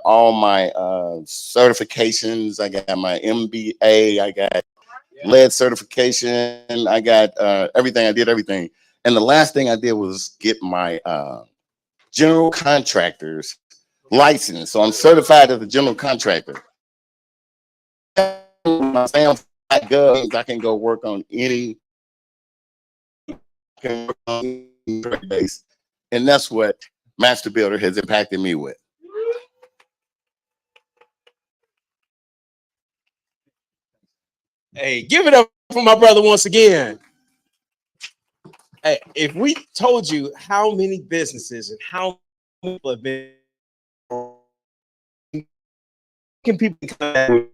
all my certifications. I got my MBA. I got lead certification. I got everything. I did everything. And the last thing I did was get my general contractor's license. So I'm certified as a general contractor. My I can go work on any base, and that's what Master Builder has impacted me with. Hey, give it up for my brother once again. Hey, if we told you how many businesses and how many people have been, can people come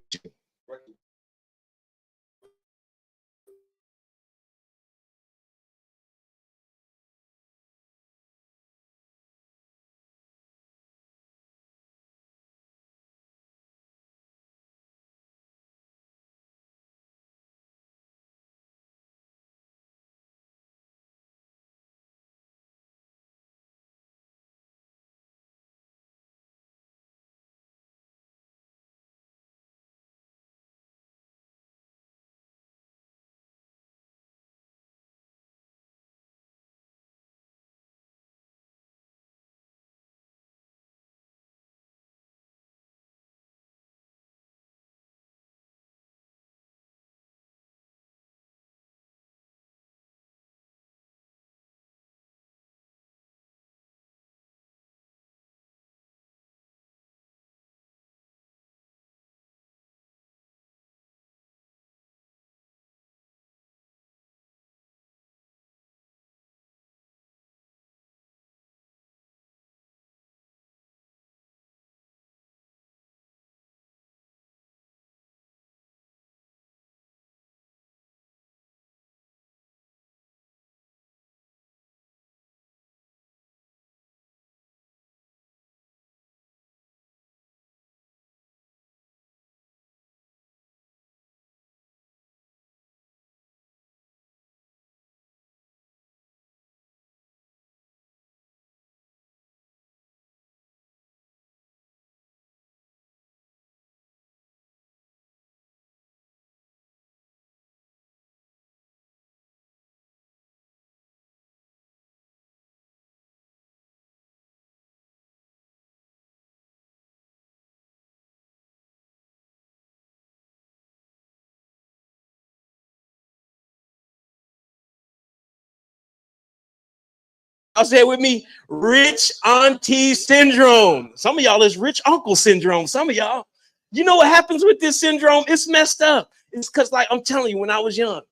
I'll say it with me, rich auntie syndrome. Some of y'all is rich uncle syndrome. Some of y'all, you know what happens with this syndrome? It's messed up. It's because, like, I'm telling you, when I was young,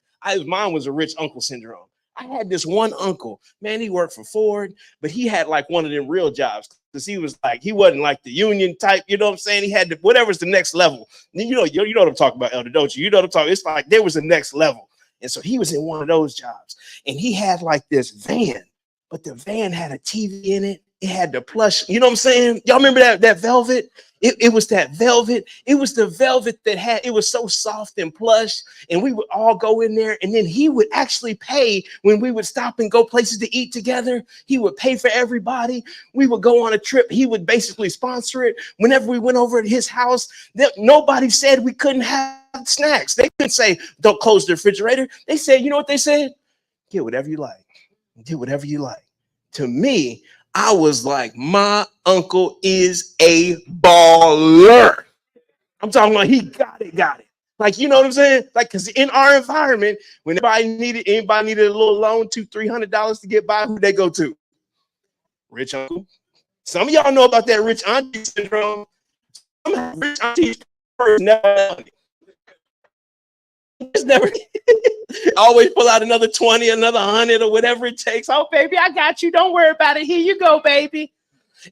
mine was a rich uncle syndrome. I had this one uncle, man, he worked for Ford, but he had like one of them real jobs because he was like, he wasn't like the union type, you know what I'm saying? He had whatever's the next level. You know what I'm talking about, Elder, don't you? You know what I'm talking. It's like there was a next level. And so he was in one of those jobs. And he had like this van, but the van had a TV in it. It had the plush, you know what I'm saying? Y'all remember that velvet? It was that velvet. It was the velvet that had, it was so soft and plush. And we would all go in there. And then he would actually pay when we would stop and go places to eat together. He would pay for everybody. We would go on a trip. He would basically sponsor it. Whenever we went over to his house, nobody said we couldn't have snacks. They couldn't say, don't close the refrigerator. They said, you know what they said? Get whatever you like. Do whatever you like. To me, I was like, my uncle is a baller. I'm talking about he got it. Like, you know what I'm saying? Like, because in our environment, when anybody needed a little loan, $200-$300 to get by, who they go to? Rich uncle. Some of y'all know about that rich auntie syndrome. Some rich aunties never. It's never always pull out another 20, another 100, or whatever it takes. Oh, baby, I got you. Don't worry about it. Here you go, baby.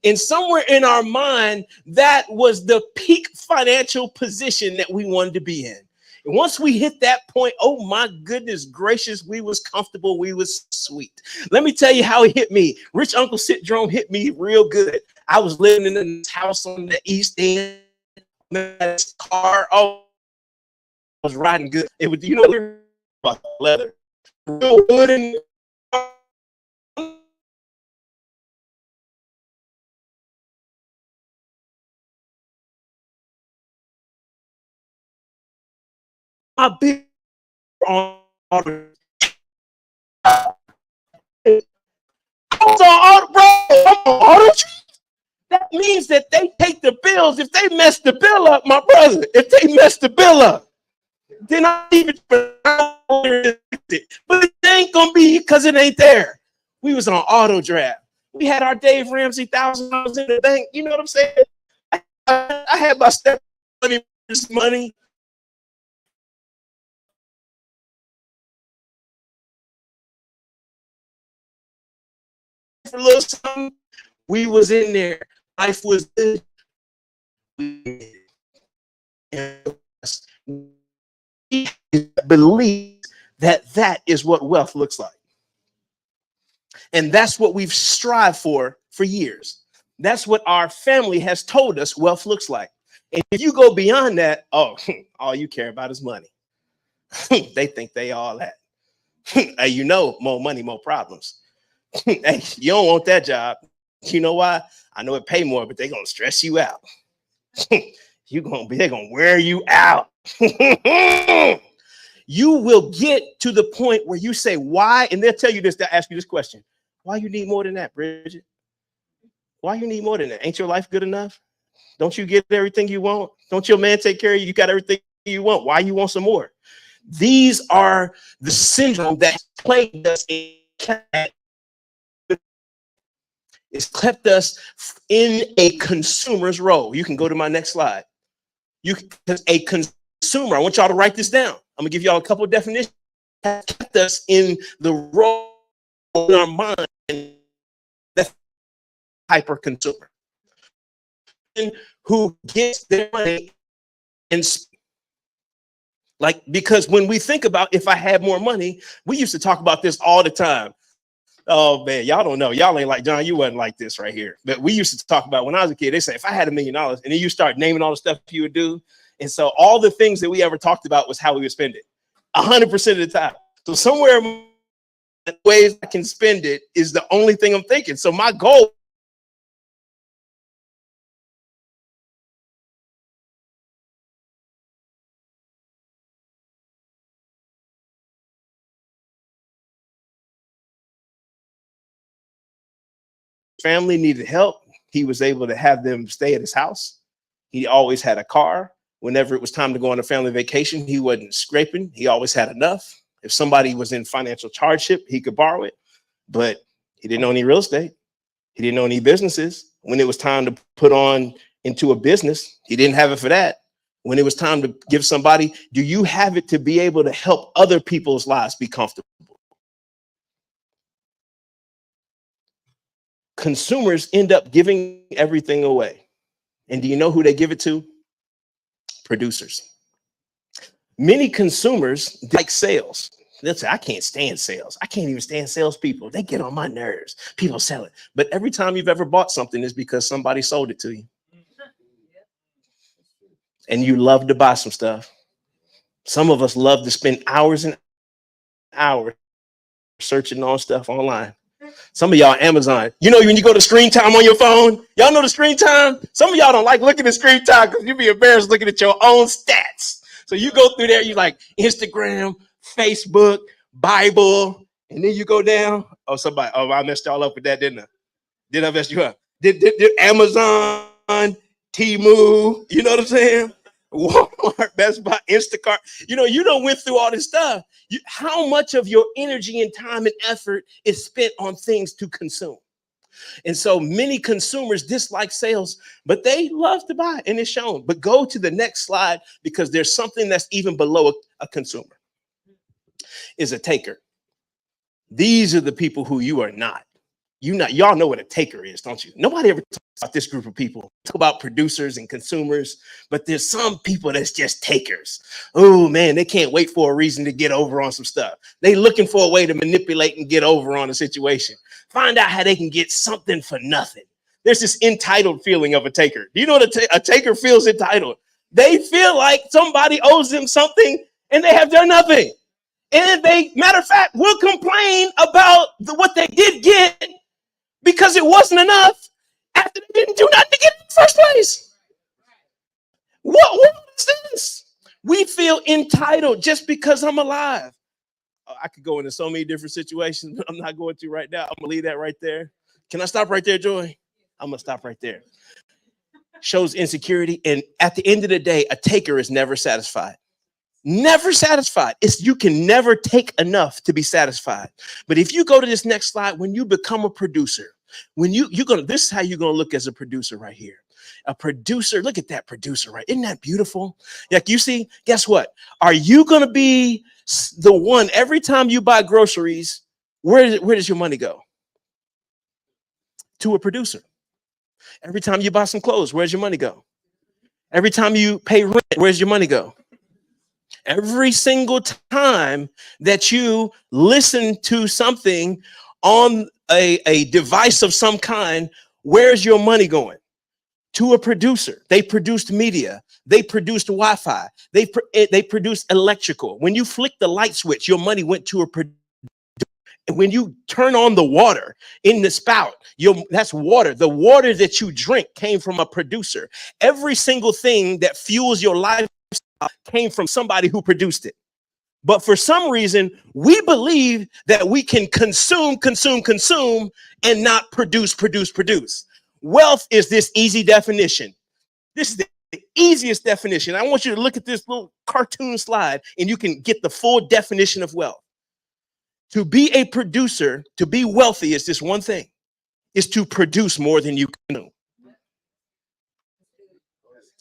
And somewhere in our mind, that was the peak financial position that we wanted to be in. And once we hit that point, oh my goodness gracious, we was comfortable. We was sweet. Let me tell you how it hit me. Rich Uncle Syndrome hit me real good. I was living in this house on the East End. This car. Oh, I was riding good. It was, you know, leather. Real wood and my bill on auto. That means that they take the bills. If they mess the bill up, my brother, if they mess the bill up, then I even but it ain't gonna be because it ain't there. We was on auto draft. We had our Dave Ramsey $1,000 in the bank. You know what I'm saying? I had my step money. For a little something, we was in there. Life was good. We believe that that is what wealth looks like. And that's what we've strived for years. That's what our family has told us wealth looks like. And if you go beyond that, oh, all you care about is money. They think they all that. Hey, you know, more money, more problems. Hey, you don't want that job. You know why? I know it pay more, but they're gonna stress you out. They're gonna wear you out. You will get to the point where you say, why? And they'll tell you this, they'll ask you this question. Why you need more than that, Bridget? Why you need more than that? Ain't your life good enough? Don't you get everything you want? Don't your man take care of you? You got everything you want. Why you want some more? These are the syndrome that plagued us. It's kept us in a consumer's role. You can go to my next slide. A consumer, I want y'all to write this down. I'm gonna give y'all a couple of definitions. Has kept us in the role in our mind, the hyper consumer who gets their money and like, because when we think about if I had more money, we used to talk about this all the time. Oh man, y'all don't know. Y'all ain't like John. You wasn't like this right here. But we used to talk about when I was a kid. They say if I had $1 million, and then you start naming all the stuff you would do. And so all the things that we ever talked about was how we would spend it 100% of the time. So somewhere the ways I can spend it is the only thing I'm thinking. So my goal family needed help. He was able to have them stay at his house. He always had a car. Whenever it was time to go on a family vacation, he wasn't scraping. He always had enough. If somebody was in financial hardship, he could borrow it. But he didn't own any real estate. He didn't own any businesses. When it was time to put on into a business, he didn't have it for that. When it was time to give somebody, do you have it to be able to help other people's lives be comfortable? Consumers end up giving everything away. And do you know who they give it to? Producers. Many consumers like sales. They'll say, I can't stand sales. I can't even stand salespeople. They get on my nerves. People sell it. But every time you've ever bought something is because somebody sold it to you. And you love to buy some stuff. Some of us love to spend hours and hours searching on stuff online. Some of y'all Amazon. You know, when you go to screen time on your phone, y'all know the screen time? Some of y'all don't like looking at screen time because you'd be embarrassed looking at your own stats. So you go through there, you like Instagram, Facebook, Bible, and then you go down. Oh, somebody, oh, I messed y'all up with that, didn't I? Did I mess you up? Did Amazon, Temu, you know what I'm saying? Walmart, Best Buy, Instacart. You don't went through all this stuff. How much of your energy and time and effort is spent on things to consume? And so many consumers dislike sales, but they love to buy, and it's shown. But go to the next slide, because there's something that's even below a consumer, is a taker. These are the people who you are not. Y'all know what a taker is, don't you? Nobody ever talks about this group of people. Talk about producers and consumers, but there's some people that's just takers. Oh man, they can't wait for a reason to get over on some stuff. They looking for a way to manipulate and get over on a situation. Find out how they can get something for nothing. There's this entitled feeling of a taker. Do you know what a taker feels entitled? They feel like somebody owes them something and they have done nothing. And they, matter of fact, will complain about what they did get because it wasn't enough after they didn't do nothing to get it in the first place. What is this? We feel entitled just because I'm alive. I could go into so many different situations, but I'm not going to right now. I'm gonna leave that right there. Can I stop right there, Joy? I'm gonna stop right there. Shows insecurity, and at the end of the day, a taker is never satisfied. Never satisfied. You can never take enough to be satisfied. But if you go to this next slide, when you become a producer, this is how you're gonna look as a producer right here. A producer, look at that producer, right? Isn't that beautiful? Like you see, guess what? Are you gonna be the one every time you buy groceries? Where does your money go? To a producer. Every time you buy some clothes, where's your money go? Every time you pay rent, where's your money go? Every single time that you listen to something on a device of some kind, where's your money going? To a producer. They produced media. They produced Wi-Fi. They produced electrical. When you flick the light switch, your money went to a producer. When you turn on the water in the spout, that's water. The water that you drink came from a producer. Every single thing that fuels your life came from somebody who produced it. But for some reason, we believe that we can consume, and not produce. Wealth is this easy definition. This is the easiest definition. I want you to look at this little cartoon slide, and you can get the full definition of wealth. To be a producer, to be wealthy is this one thing, is to produce more than you consume.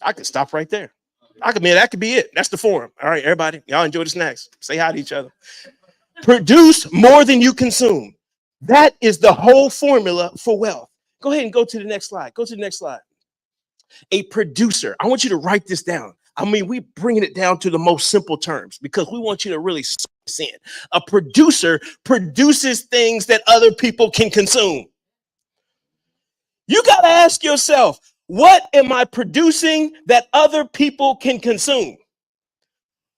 I could stop right there. That could be it. That's the forum. All right, everybody, y'all enjoy the snacks. Say hi to each other. Produce more than you consume. That is the whole formula for wealth. Go ahead and go to the next slide. Go to the next slide. A producer. I want you to write this down. We bringing it down to the most simple terms because we want you to really see it. A producer produces things that other people can consume. You got to ask yourself, what am I producing that other people can consume?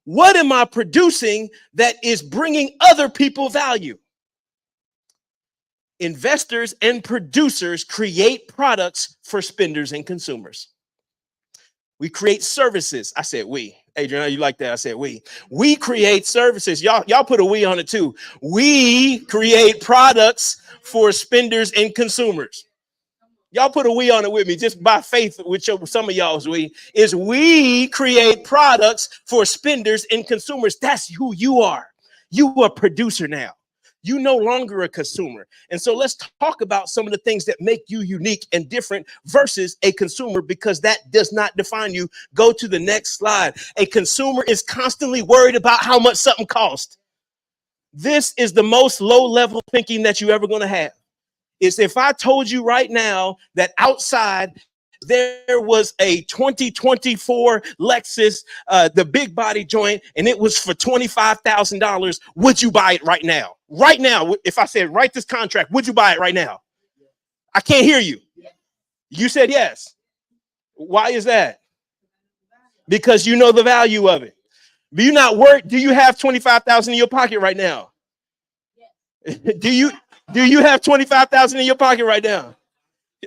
What am I producing that is bringing other people value? Investors and producers create products for spenders and consumers. We create services. I said we. Adrian, you like that? I said we. We create services. Y'all put a we on it too. We create products for spenders and consumers. Y'all put a we on it with me, just by faith with some of y'all's we create products for spenders and consumers. That's who you are. You are a producer now. You no longer a consumer. And so let's talk about some of the things that make you unique and different versus a consumer, because that does not define you. Go to the next slide. A consumer is constantly worried about how much something costs. This is the most low-level thinking that you're ever going to have. Is if I told you right now that outside there was a 2024 Lexus, the big body joint, and it was for $25,000, would you buy it right now? Right now, if I said, write this contract, would you buy it right now? I can't hear you. You said yes. Why is that? Because you know the value of it. But you're not worried. Do you have 25,000 in your pocket right now? Do you have 25,000 in your pocket right now?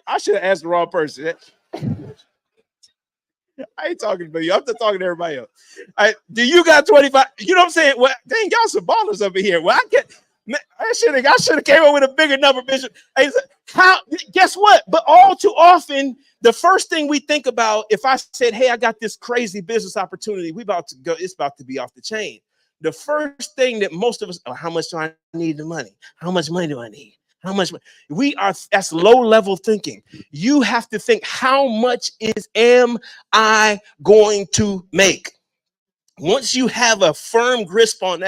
I should have asked the wrong person. I ain't talking to you. I'm just talking to everybody else. Do you got 25? You know what I'm saying? Well, dang, y'all some ballers over here. Well, I should have came up with a bigger number, Bishop. Guess what? But all too often, the first thing we think about, if I said, hey, I got this crazy business opportunity, it's about to be off the chain. The first thing that most of us, how much do I need the money? How much money do I need? How much? That's low level thinking. You have to think, how much am I going to make? Once you have a firm grasp on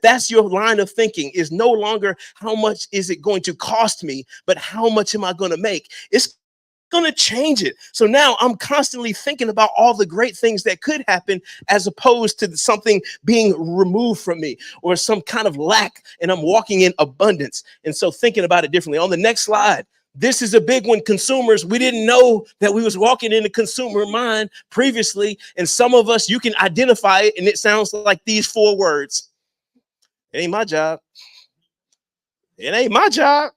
that's your line of thinking, is no longer how much is it going to cost me, but how much am I going to make? It's going to change it. So now I'm constantly thinking about all the great things that could happen, as opposed to something being removed from me or some kind of lack, and I'm walking in abundance. And so thinking about it differently. On the next slide, this is a big one. Consumers. We didn't know that we was walking in the consumer mind previously. And some of us, you can identify it, and it sounds like these 4 words. It ain't my job. It ain't my job.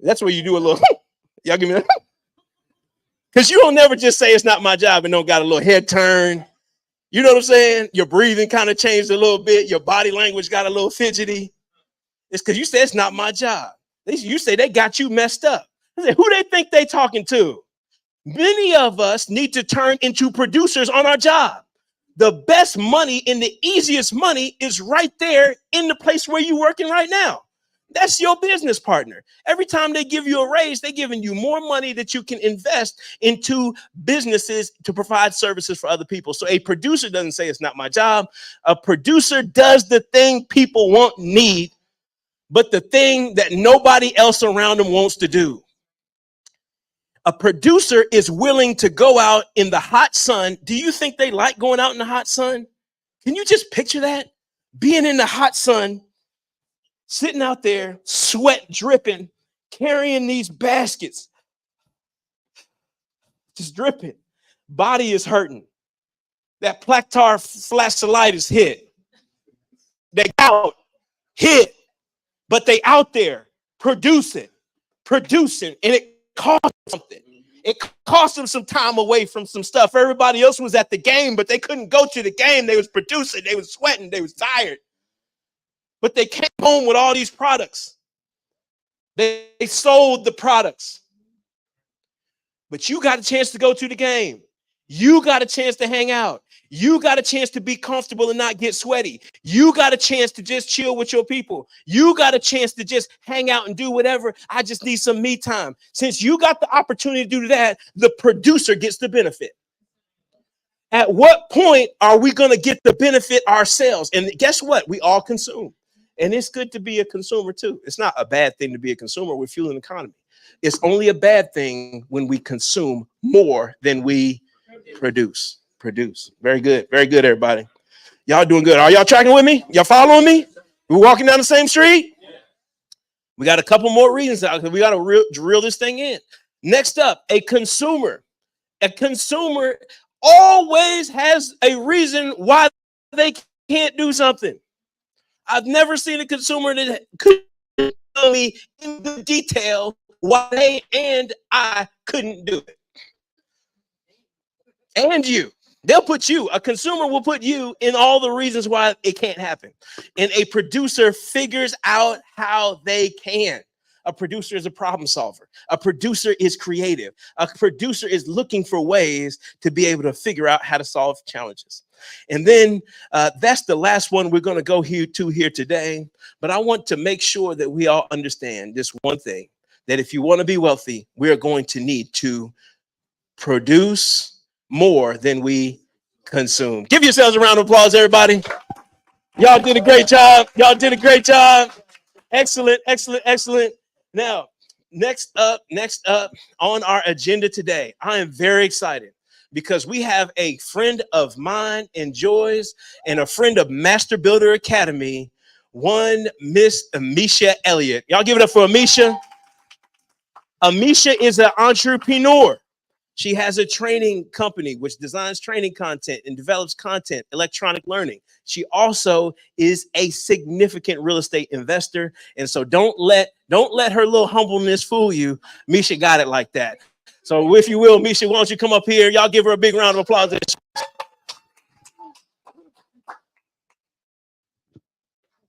That's where you do a little, y'all give me that. Because you don't never just say it's not my job and don't got a little head turn. You know what I'm saying? Your breathing kind of changed a little bit. Your body language got a little fidgety. It's because you said it's not my job. You say they got you messed up. I said, who they think they talking to? Many of us need to turn into producers on our job. The best money and the easiest money is right there in the place where you're working right now. That's your business partner. Every time they give you a raise, they're giving you more money that you can invest into businesses to provide services for other people. So a producer doesn't say it's not my job. A producer does the thing people want, need, but the thing that nobody else around them wants to do. A producer is willing to go out in the hot sun. Do you think they like going out in the hot sun? Can you just picture that? Being in the hot sun, sitting out there, sweat dripping, carrying these baskets, just dripping. Body is hurting. That plantar fasciitis hit. They out, hit, but they out there producing, and it cost something. It cost them some time away from some stuff. Everybody else was at the game, but they couldn't go to the game. They was producing, they was sweating, they was tired. But they came home with all these products. They sold the products. But you got a chance to go to the game. You got a chance to hang out. You got a chance to be comfortable and not get sweaty. You got a chance to just chill with your people. You got a chance to just hang out and do whatever. I just need some me time. Since you got the opportunity to do that, the producer gets the benefit. At what point are we going to get the benefit ourselves? And guess what? We all consume. And it's good to be a consumer too. It's not a bad thing to be a consumer. We're fueling the economy. It's only a bad thing when we consume more than we produce. Very good, everybody. Y'all doing good. Are y'all tracking with me? Y'all following me? We're walking down the same street. We got a couple more reasons out because we got to drill this thing in. Next up, a consumer. A consumer always has a reason why they can't do something. I've never seen a consumer that could tell me in the detail why they and I couldn't do it. And you. They'll put you, a consumer will put you in all the reasons why it can't happen. And a producer figures out how they can. A producer is a problem solver. A producer is creative. A producer is looking for ways to be able to figure out how to solve challenges. And then that's the last one we're going to go here today. But I want to make sure that we all understand this one thing, that if you want to be wealthy, we're going to need to produce more than we consume. Give yourselves a round of applause, everybody. Y'all did a great job. Excellent. Now, next up on our agenda today, I am very excited because we have a friend of mine and Joy's and a friend of Master Builder Academy, one Miss Amisha Elliott. Y'all give it up for Amisha. Amisha is an entrepreneur. She has a training company which designs training content and develops content, electronic learning. She also is a significant real estate investor. And so don't let her little humbleness fool you. Misha got it like that. So if you will, Misha, why don't you come up here? Y'all give her a big round of applause.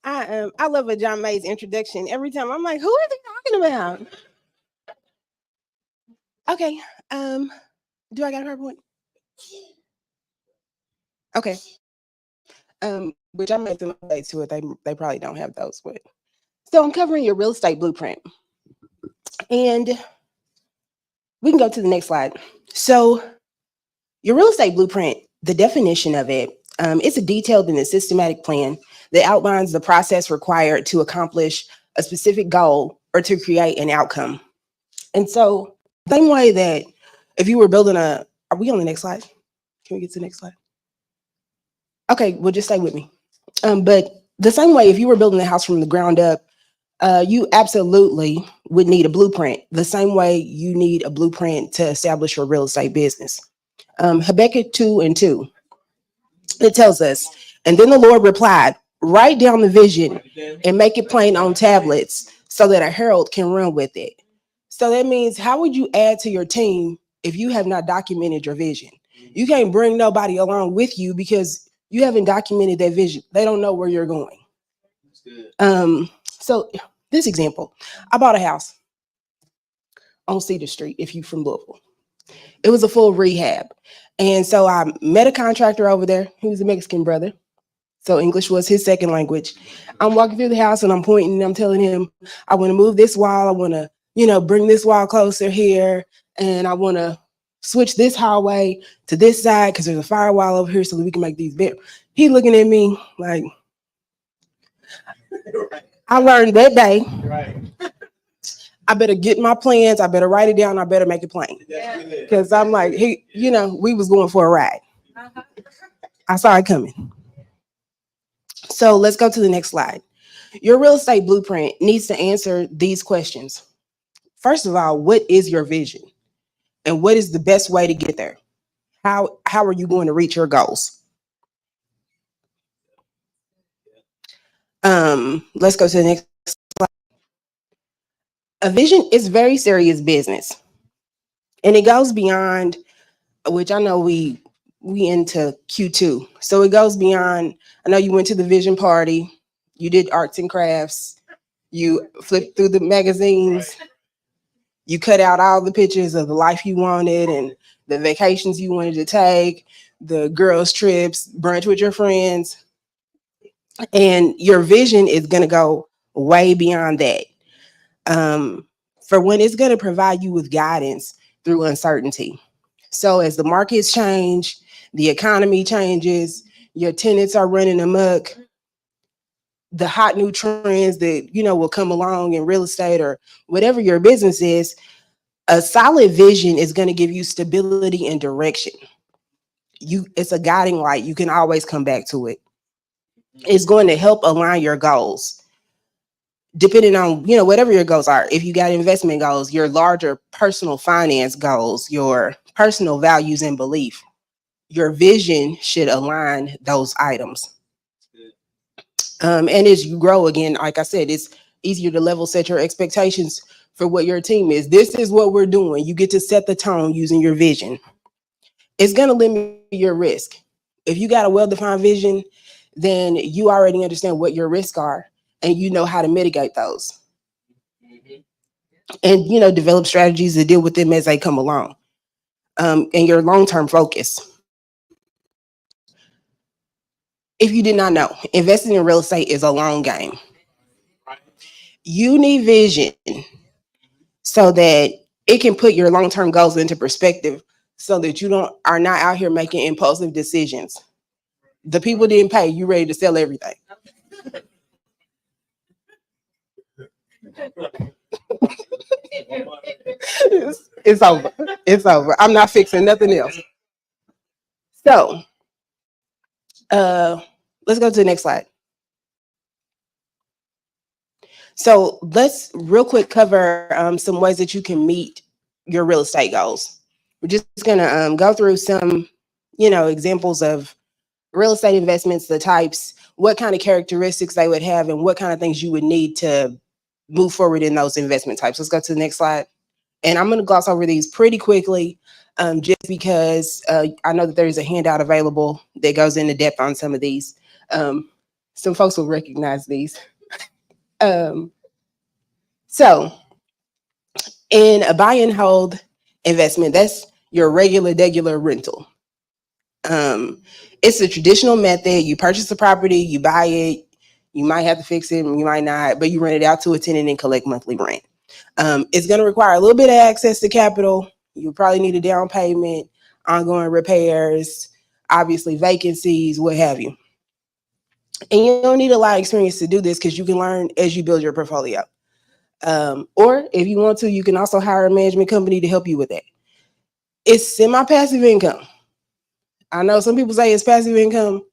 I love a John Mays introduction. Every time I'm like, who are they talking about? Okay. Do I got a PowerPoint? Okay. Which I made them update to it. They probably don't have those, but so I'm covering your real estate blueprint. And we can go to the next slide. So your real estate blueprint, the definition of it, it's a detailed and a systematic plan that outlines the process required to accomplish a specific goal or to create an outcome. And so same way that if you were building are we on the next slide? Can we get to the next slide? Okay, well, just stay with me. But the same way, if you were building a house from the ground up, you absolutely would need a blueprint. The same way you need a blueprint to establish your real estate business. Habakkuk 2:2, it tells us, and then the Lord replied, write down the vision and make it plain on tablets so that a herald can run with it. So that means, how would you add to your team if you have not documented your vision? You can't bring nobody along with you because you haven't documented that vision. They don't know where you're going. So this example, I bought a house on Cedar Street, if you from Louisville. It was a full rehab. And so I met a contractor over there. He was a Mexican brother. So English was his second language. I'm walking through the house and I'm pointing and I'm telling him, I want to move this wall. I want to, bring this wall closer here. And I want to switch this hallway to this side because there's a firewall over here so that we can make these better. He looking at me like, I learned that day. I better get my plans. I better write it down. I better make it plain. Because I'm like, we was going for a ride. I saw it coming. So let's go to the next slide. Your real estate blueprint needs to answer these questions. First of all, what is your vision? And what is the best way to get there? How are you going to reach your goals? Let's go to the next slide. A vision is very serious business. And it goes beyond, which I know we into Q2. So it goes beyond, I know you went to the vision party, you did arts and crafts, you flipped through the magazines, you cut out all the pictures of the life you wanted and the vacations you wanted to take, the girls' trips, brunch with your friends. And your vision is going to go way beyond that. For one, it's going to provide you with guidance through uncertainty. So as the markets change, the economy changes, your tenants are running amok, the hot new trends that, will come along in real estate or whatever your business is, a solid vision is going to give you stability and direction. It's a guiding light. You can always come back to it. It's going to help align your goals. Depending on, whatever your goals are. If you got investment goals, your larger personal finance goals, your personal values and belief, your vision should align those items. And as you grow, again, like I said, it's easier to level set your expectations for what your team is. This is what we're doing. You get to set the tone using your vision. It's going to limit your risk. If you got a well-defined vision, then you already understand what your risks are and you know how to mitigate those. And, develop strategies to deal with them as they come along. And your long-term focus. If you did not know, investing in real estate is a long game. You need vision so that it can put your long-term goals into perspective so that you are not out here making impulsive decisions. The people didn't pay, you ready to sell everything. It's over. It's over. I'm not fixing nothing else. So, let's go to the next slide. So let's real quick cover some ways that you can meet your real estate goals. We're just gonna go through some, examples of real estate investments, the types, what kind of characteristics they would have, and what kind of things you would need to move forward in those investment types. Let's go to the next slide. And I'm gonna gloss over these pretty quickly, just because I know that there's a handout available that goes into depth on some of these. Some folks will recognize these. So in a buy and hold investment, that's your regular rental. It's a traditional method. You purchase the property, you buy it, you might have to fix it, you might not, but you rent it out to a tenant and collect monthly rent. It's going to require a little bit of access to capital. You probably need a down payment, ongoing repairs, obviously vacancies, what have you. And you don't need a lot of experience to do this because you can learn as you build your portfolio. Or if you want to, you can also hire a management company to help you with that. It's semi-passive income. I know some people say it's passive income.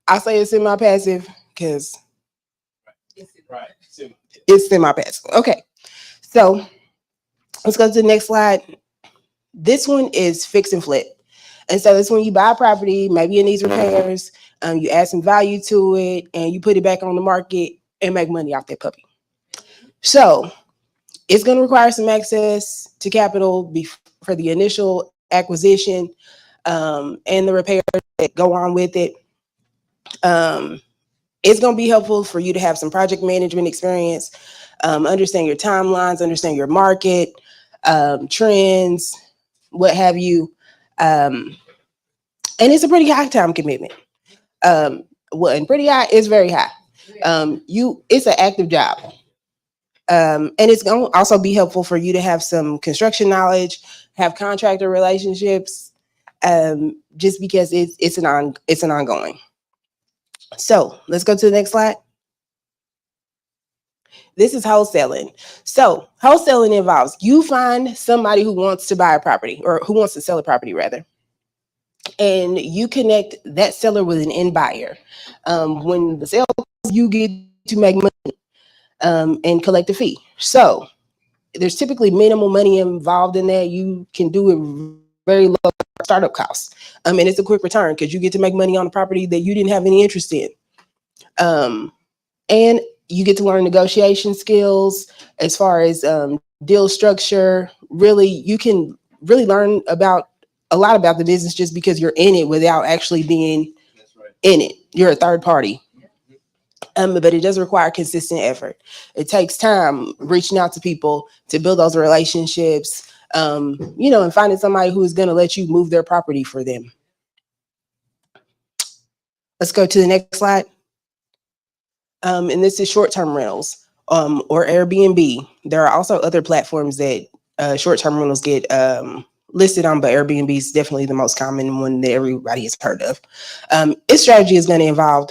I say it's semi-passive because it's semi-passive. Okay, so let's go to the next slide. This one is fix and flip. And so it's when you buy a property, maybe it needs repairs, you add some value to it, and you put it back on the market and make money off that puppy. So it's going to require some access to capital for the initial acquisition. and the repairs that go on with it. It's going to be helpful for you to have some project management experience, understand your timelines, understand your market, trends, what have you. And it's a pretty high time commitment. Well, and pretty high is very high. It's an active job. And it's going to also be helpful for you to have some construction knowledge, have contractor relationships, just because it's an ongoing. So let's go to the next slide. This is wholesaling. So wholesaling involves you find somebody who wants to buy a property, or who wants to sell a property rather, and you connect that seller with an end buyer. When the sale, you get to make money and collect a fee. So there's typically minimal money involved in that. You can do it very low startup costs. And it's a quick return because you get to make money on a property that you didn't have any interest in. And you get to learn negotiation skills as far as deal structure. Really, you can really learn about a lot about the business just because you're in it without actually being in it. You're a third party. But it does require consistent effort. It takes time reaching out to people to build those relationships, and finding somebody who is going to let you move their property for them. Let's go to the next slide. And this is short-term rentals or Airbnb. There are also other platforms that short-term rentals get listed on, but Airbnb is definitely the most common one that everybody has heard of. Its strategy is going to involve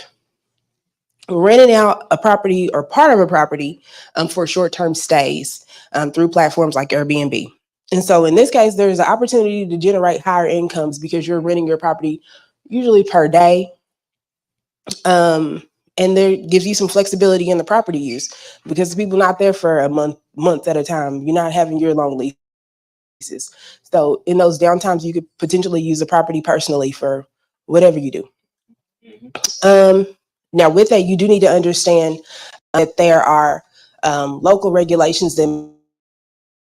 renting out a property or part of a property for short-term stays through platforms like Airbnb. And so in this case, there's an opportunity to generate higher incomes because you're renting your property usually per day. And there gives you some flexibility in the property use because people not there for a month at a time. You're not having year-long leases. So in those downtimes, you could potentially use the property personally for whatever you do. Now, with that, you do need to understand that there are local regulations that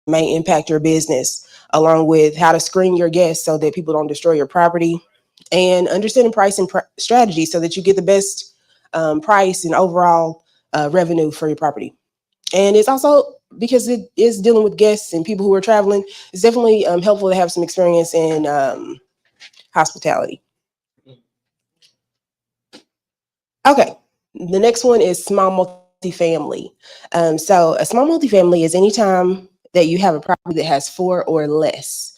may impact your business, along with how to screen your guests so that people don't destroy your property, and understanding price and strategy so that you get the best price and overall revenue for your property. And it's also, because it is dealing with guests and people who are traveling, it's definitely helpful to have some experience in hospitality. Okay, the next one is small multifamily. So a small multifamily is any time that you have a property that has 4 or less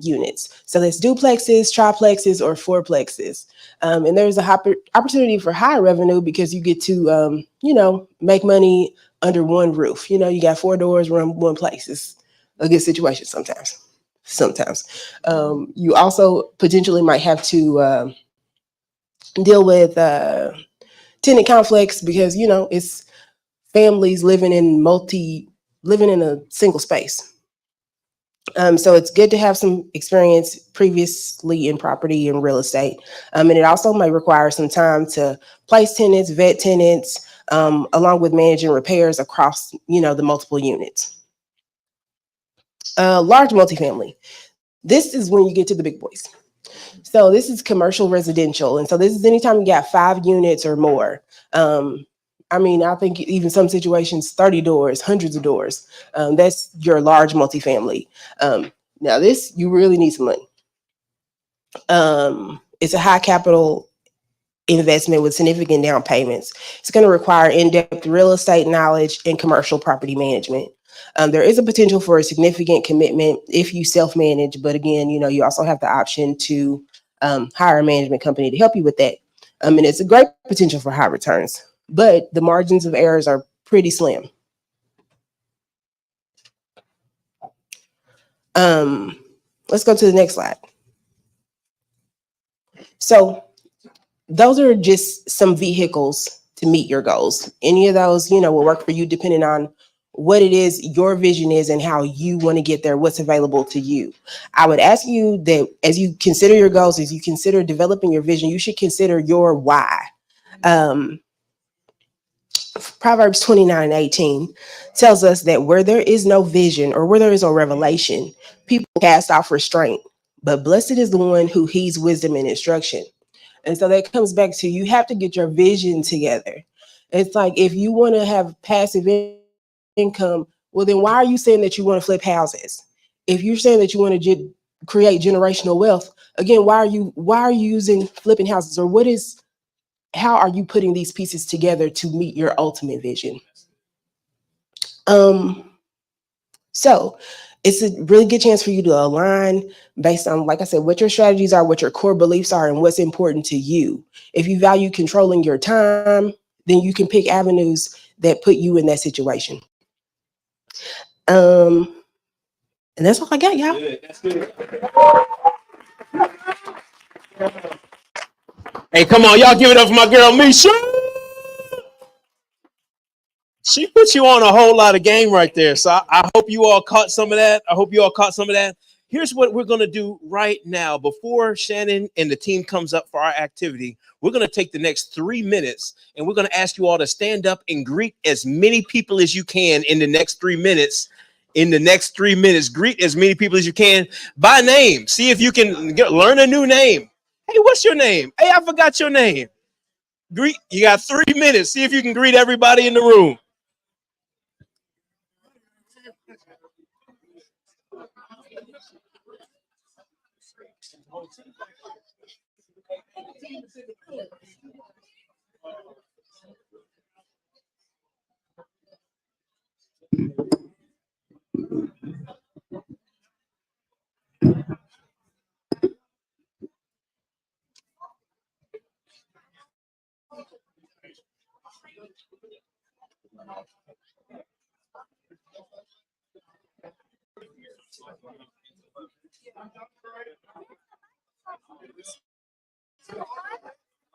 units. So there's duplexes, triplexes, or fourplexes. And there's a opportunity for high revenue because you get to, make money under one roof. You got 4 doors, one place. It's a good situation sometimes. You also potentially might have to deal with tenant conflicts because, it's families living in a single space. So it's good to have some experience previously in property and real estate. And it also may require some time to place tenants, vet tenants, along with managing repairs across, the multiple units. Large multifamily. This is when you get to the big boys. So this is commercial residential. And so this is anytime you got 5 units or more. I think even some situations, 30 doors, hundreds of doors. That's your large multifamily. Now this, you really need some money. It's a high capital investment with significant down payments. It's going to require in-depth real estate knowledge and commercial property management. There is a potential for a significant commitment if you self-manage, but again, you also have the option to hire a management company to help you with that. And it's a great potential for high returns, but the margins of errors are pretty slim. Let's go to the next slide. So those are just some vehicles to meet your goals. Any of those, will work for you depending on what it is your vision is and how you want to get there, what's available to you. I would ask you that as you consider your goals, as you consider developing your vision, you should consider your why. Proverbs 29:18 tells us that where there is no vision or where there is no revelation, people cast off restraint. but blessed is the one who heeds wisdom and instruction. And so that comes back to, you have to get your vision together. It's like, if you want to have passive income, well, then why are you saying that you want to flip houses? If you're saying that you want to create generational wealth, again, why are you using flipping houses? Or how are you putting these pieces together to meet your ultimate vision? So it's a really good chance for you to align based on, like I said, what your strategies are, what your core beliefs are, and what's important to you. If you value controlling your time, then you can pick avenues that put you in that situation. And that's all I got, y'all. Good. That's good. Hey, come on, y'all give it up for my girl, Misha. She put you on a whole lot of game right there. So I hope you all caught some of that. Here's what we're going to do right now. Before Shannon and the team comes up for our activity, we're going to take the next 3 minutes and we're going to ask you all to stand up and greet as many people as you can in the next 3 minutes. Greet as many people as you can by name. See if you can learn a new name. Hey, what's your name? Hey, I forgot your name. You got 3 minutes. See if you can greet everybody in the room.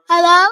Hello?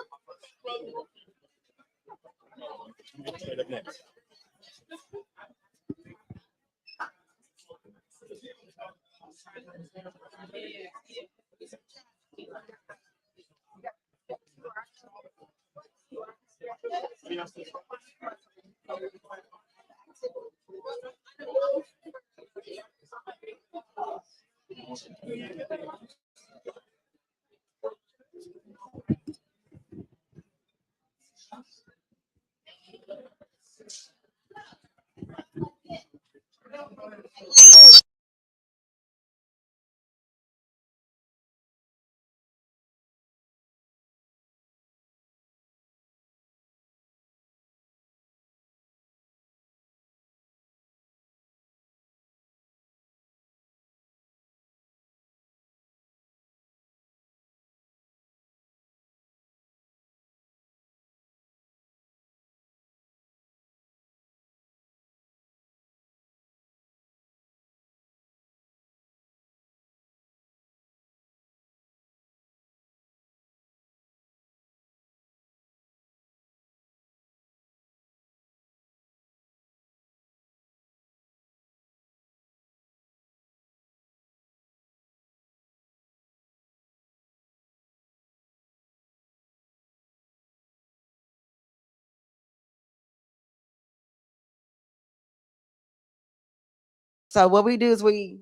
So what we do is we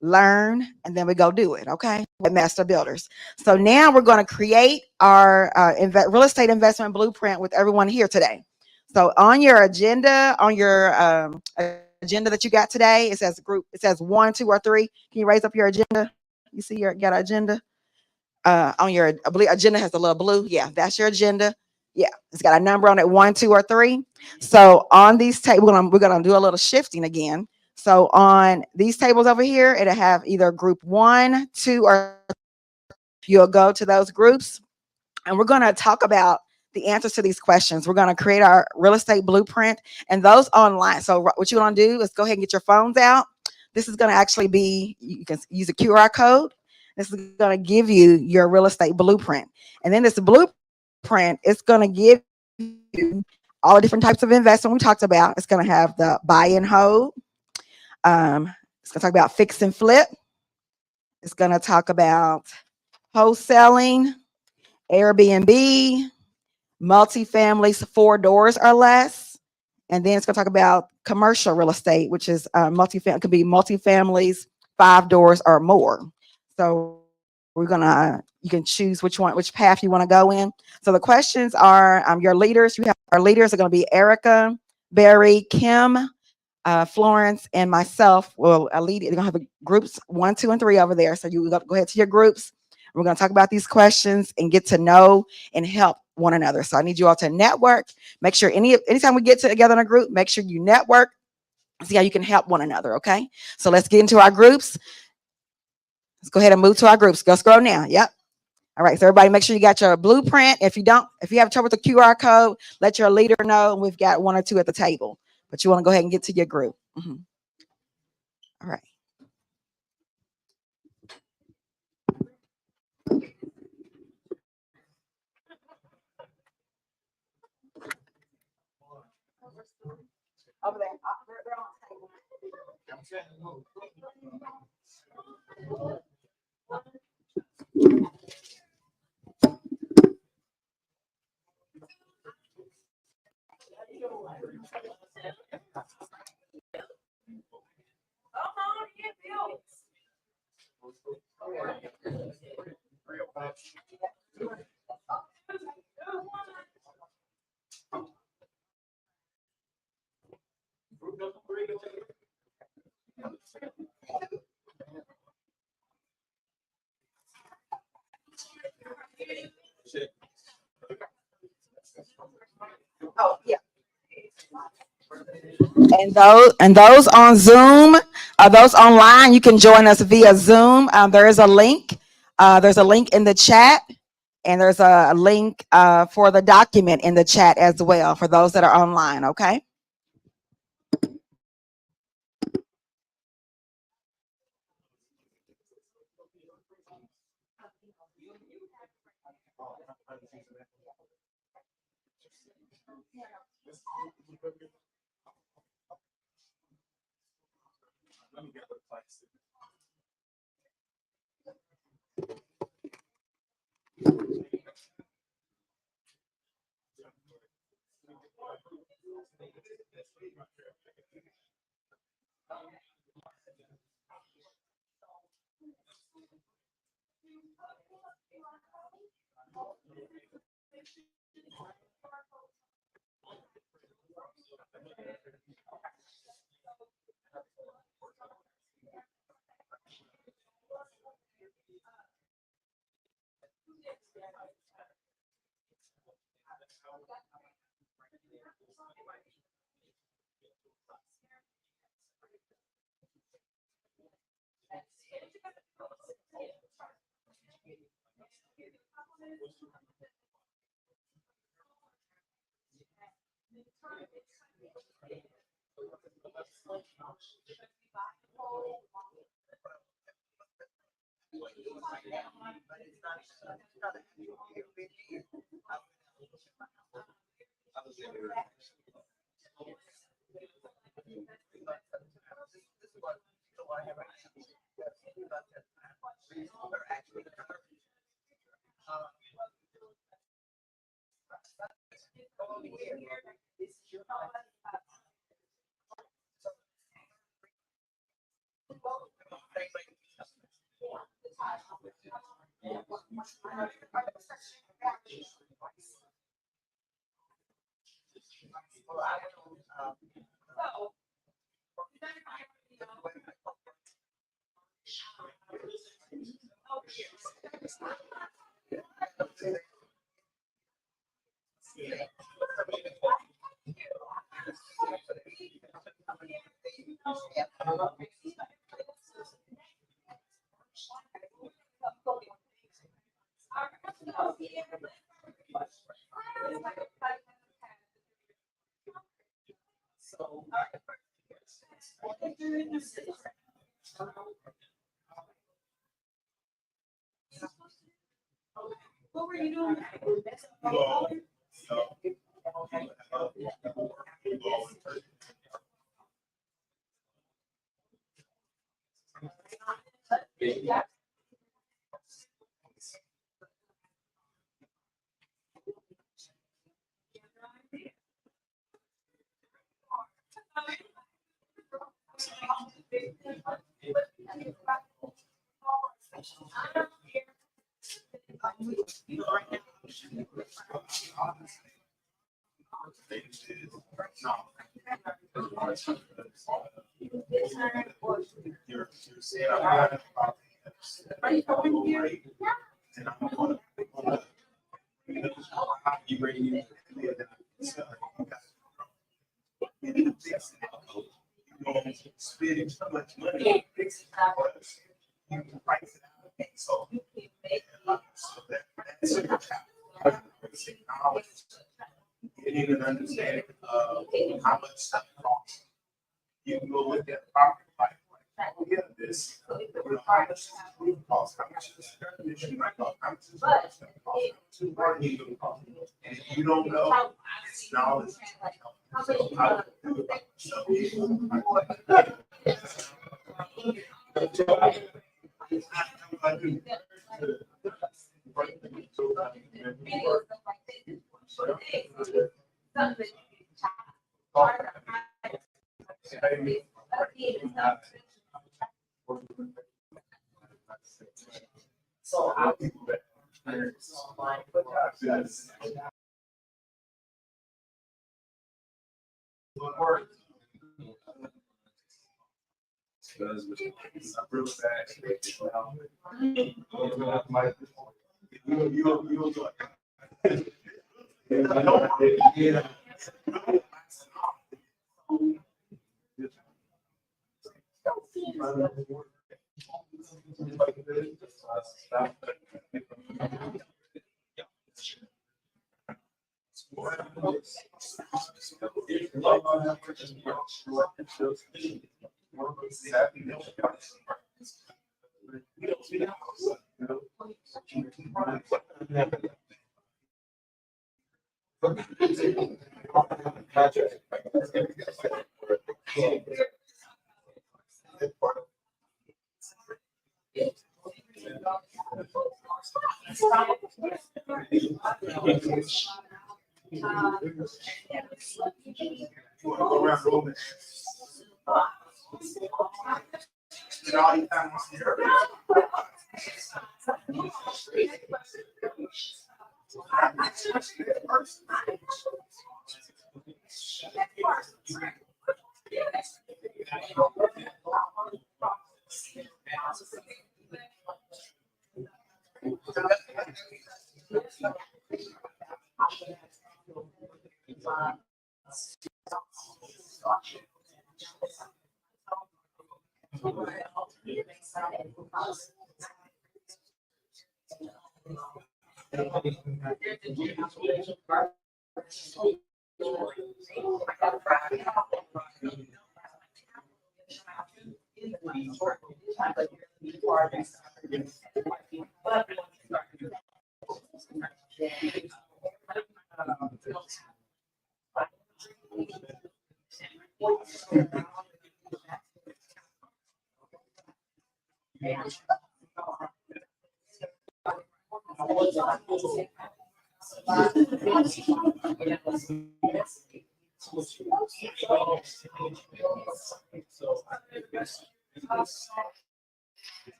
learn and then we go do it. Okay, with Master Builders. So now we're going to create our real estate investment blueprint with everyone here today. So on your agenda, agenda that you got today, it says group. It says 1, 2, or 3. Can you raise up your agenda? You see got an agenda. On your, I believe agenda has a little blue. Yeah, that's your agenda. Yeah, it's got a number on it, 1, 2, or 3. So on these tables, we're gonna do a little shifting again. So on these tables over here, it'll have either group 1, 2, or you'll go to those groups, and we're gonna talk about the answers to these questions. We're gonna create our real estate blueprint, and those online. So what you're gonna do is go ahead and get your phones out. This is gonna actually be, you can use a QR code. This is going to give you your real estate blueprint. And then this blueprint is going to give you all the different types of investment we talked about. It's going to have the buy and hold. It's going to talk about fix and flip. It's going to talk about wholesaling, Airbnb, multifamilies, 4 doors or less. And then it's going to talk about commercial real estate, which is multifamily, could be multifamilies, 5 doors or more. So we're gonna, you can choose which path you want to go in. So the questions are, your leaders. You have our leaders are going to be Erica, Barry, Kim, Florence, and myself. Will lead. They're gonna have groups 1, 2, and 3 over there. So you go ahead to your groups. We're gonna talk about these questions and get to know and help one another. So I need you all to network. Make sure anytime we get together in a group, make sure you network. See how you can help one another. Okay. So let's get into our groups. Let's go ahead and move to our groups. Go scroll now. Yep. All right. So everybody, make sure you got your blueprint. If you have trouble with the QR code, let your leader know. We've got 1 or 2 at the table, but you want to go ahead and get to your group. All right. Over there. They're on the table. Oh, yeah. And those on Zoom, those online, you can join us via Zoom. There is a link. There's a link in the chat, and there's a link for the document in the chat as well for those that are online. Okay. What were you doing? Spending so much money. So getting an understanding of how much stuff costs. You can go look at property like, oh yeah, this, how much does it cost, how much is the condition might cost, how much is the cost, how much is parking gonna cost? And if you don't know, it's knowledge. So I would do it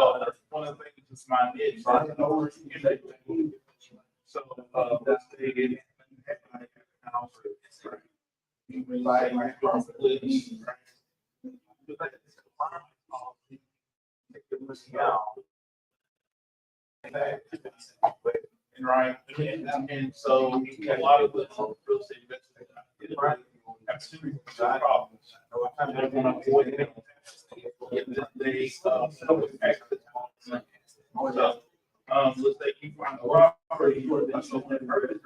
by one of the things that's my niche. So that's the right, and so a lot of the real estate investors have serious problems. They want to avoid it. They let's say you find a property or that's open purpose.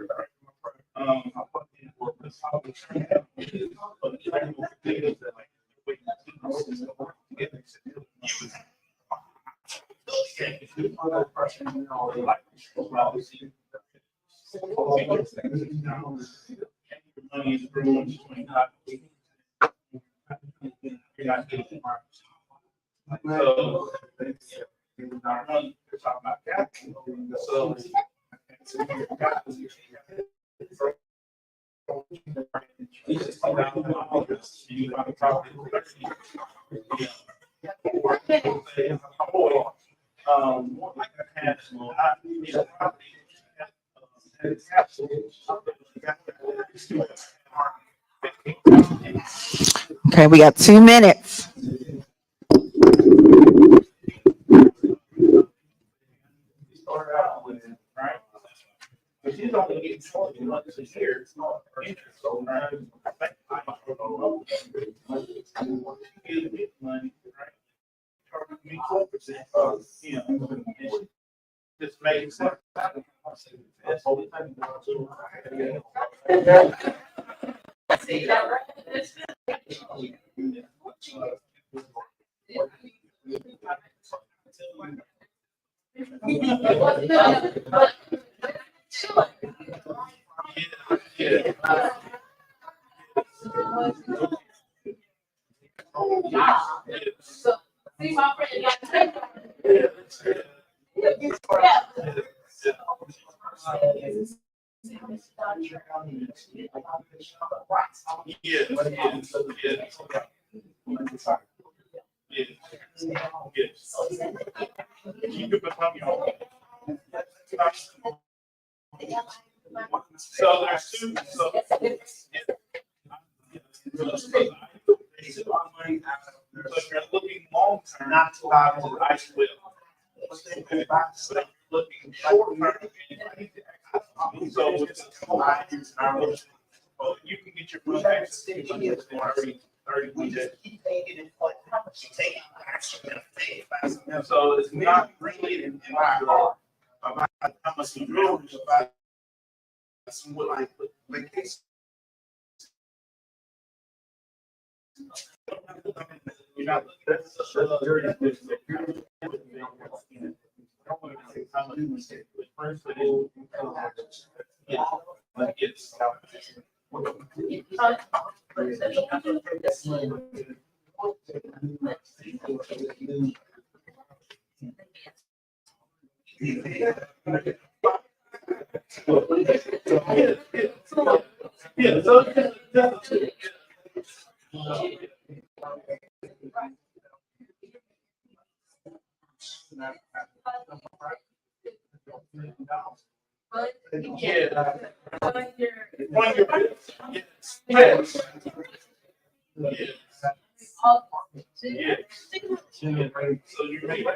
Money is growing between not. You're not getting marked. So, our money, we're talking about capital. So, you find a property. Like a cash, I need a property. Okay, we got 2 minutes. Start out with, right? But she's only getting 20 months a year. Interest, so, right? Money, right? Charging me 12%, you know, just makes sense. That's all the time. So there's two. So if you're looking long term, not to buy to the ice will. So looking short term. So with the you can get your food back to 30 days. So it's not really about how much you grow, it's about what like vacation. You're not looking at dirty business. So you make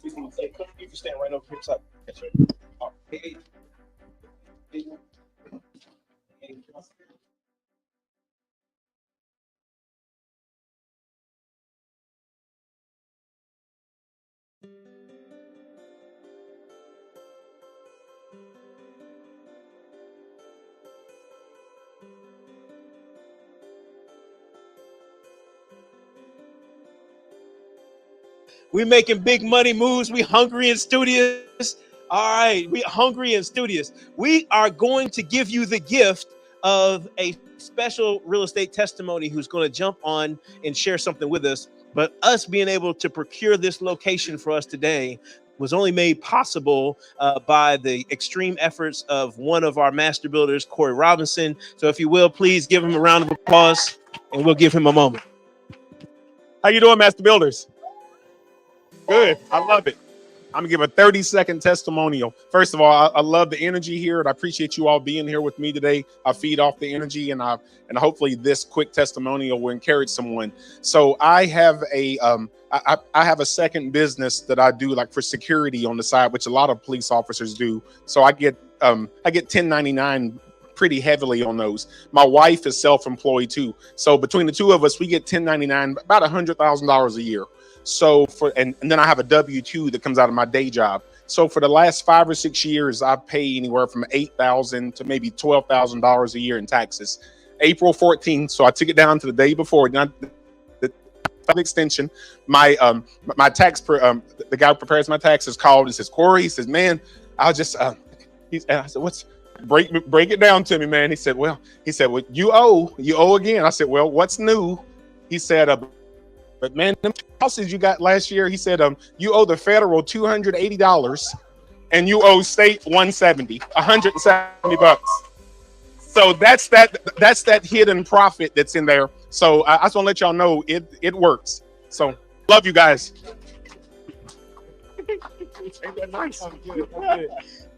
You can stand right over here. So. Hey. We making big money moves. We hungry and studious. All right, we hungry and studious. We are going to give you the gift of a special real estate testimony who's going to jump on and share something with us. But us being able to procure this location for us today was only made possible by the extreme efforts of one of our master builders, Corey Robinson. So if you will, please give him a round of applause and we'll give him a moment. How you doing, Master Builders? Good. I love it. I'm gonna give a 30-second testimonial. First of all, I love the energy here, and I appreciate you all being here with me today. I feed off the energy, and hopefully this quick testimonial will encourage someone. So I have a I have a second business that I do like for security on the side, which a lot of police officers do. So I get 1099 pretty heavily on those. My wife is self-employed too. So between the two of us, we get 1099 about $100,000 a year. So and then I have a W-2 that comes out of my day job. So for the last 5 or 6 years, I pay anywhere from $8,000 to maybe $12,000 a year in taxes. April 14th, so I took it down to the day before. The extension, my tax the guy who prepares my taxes called and says, Corey, he says, man, I'll just I said, what's break it down to me, man. He said, well, you owe again. I said, well, what's new? He said, but man, them houses you got last year, he said, you owe the federal $280 and you owe state $170 bucks. So that's that hidden profit that's in there. So I just want to let y'all know it works. So love you guys.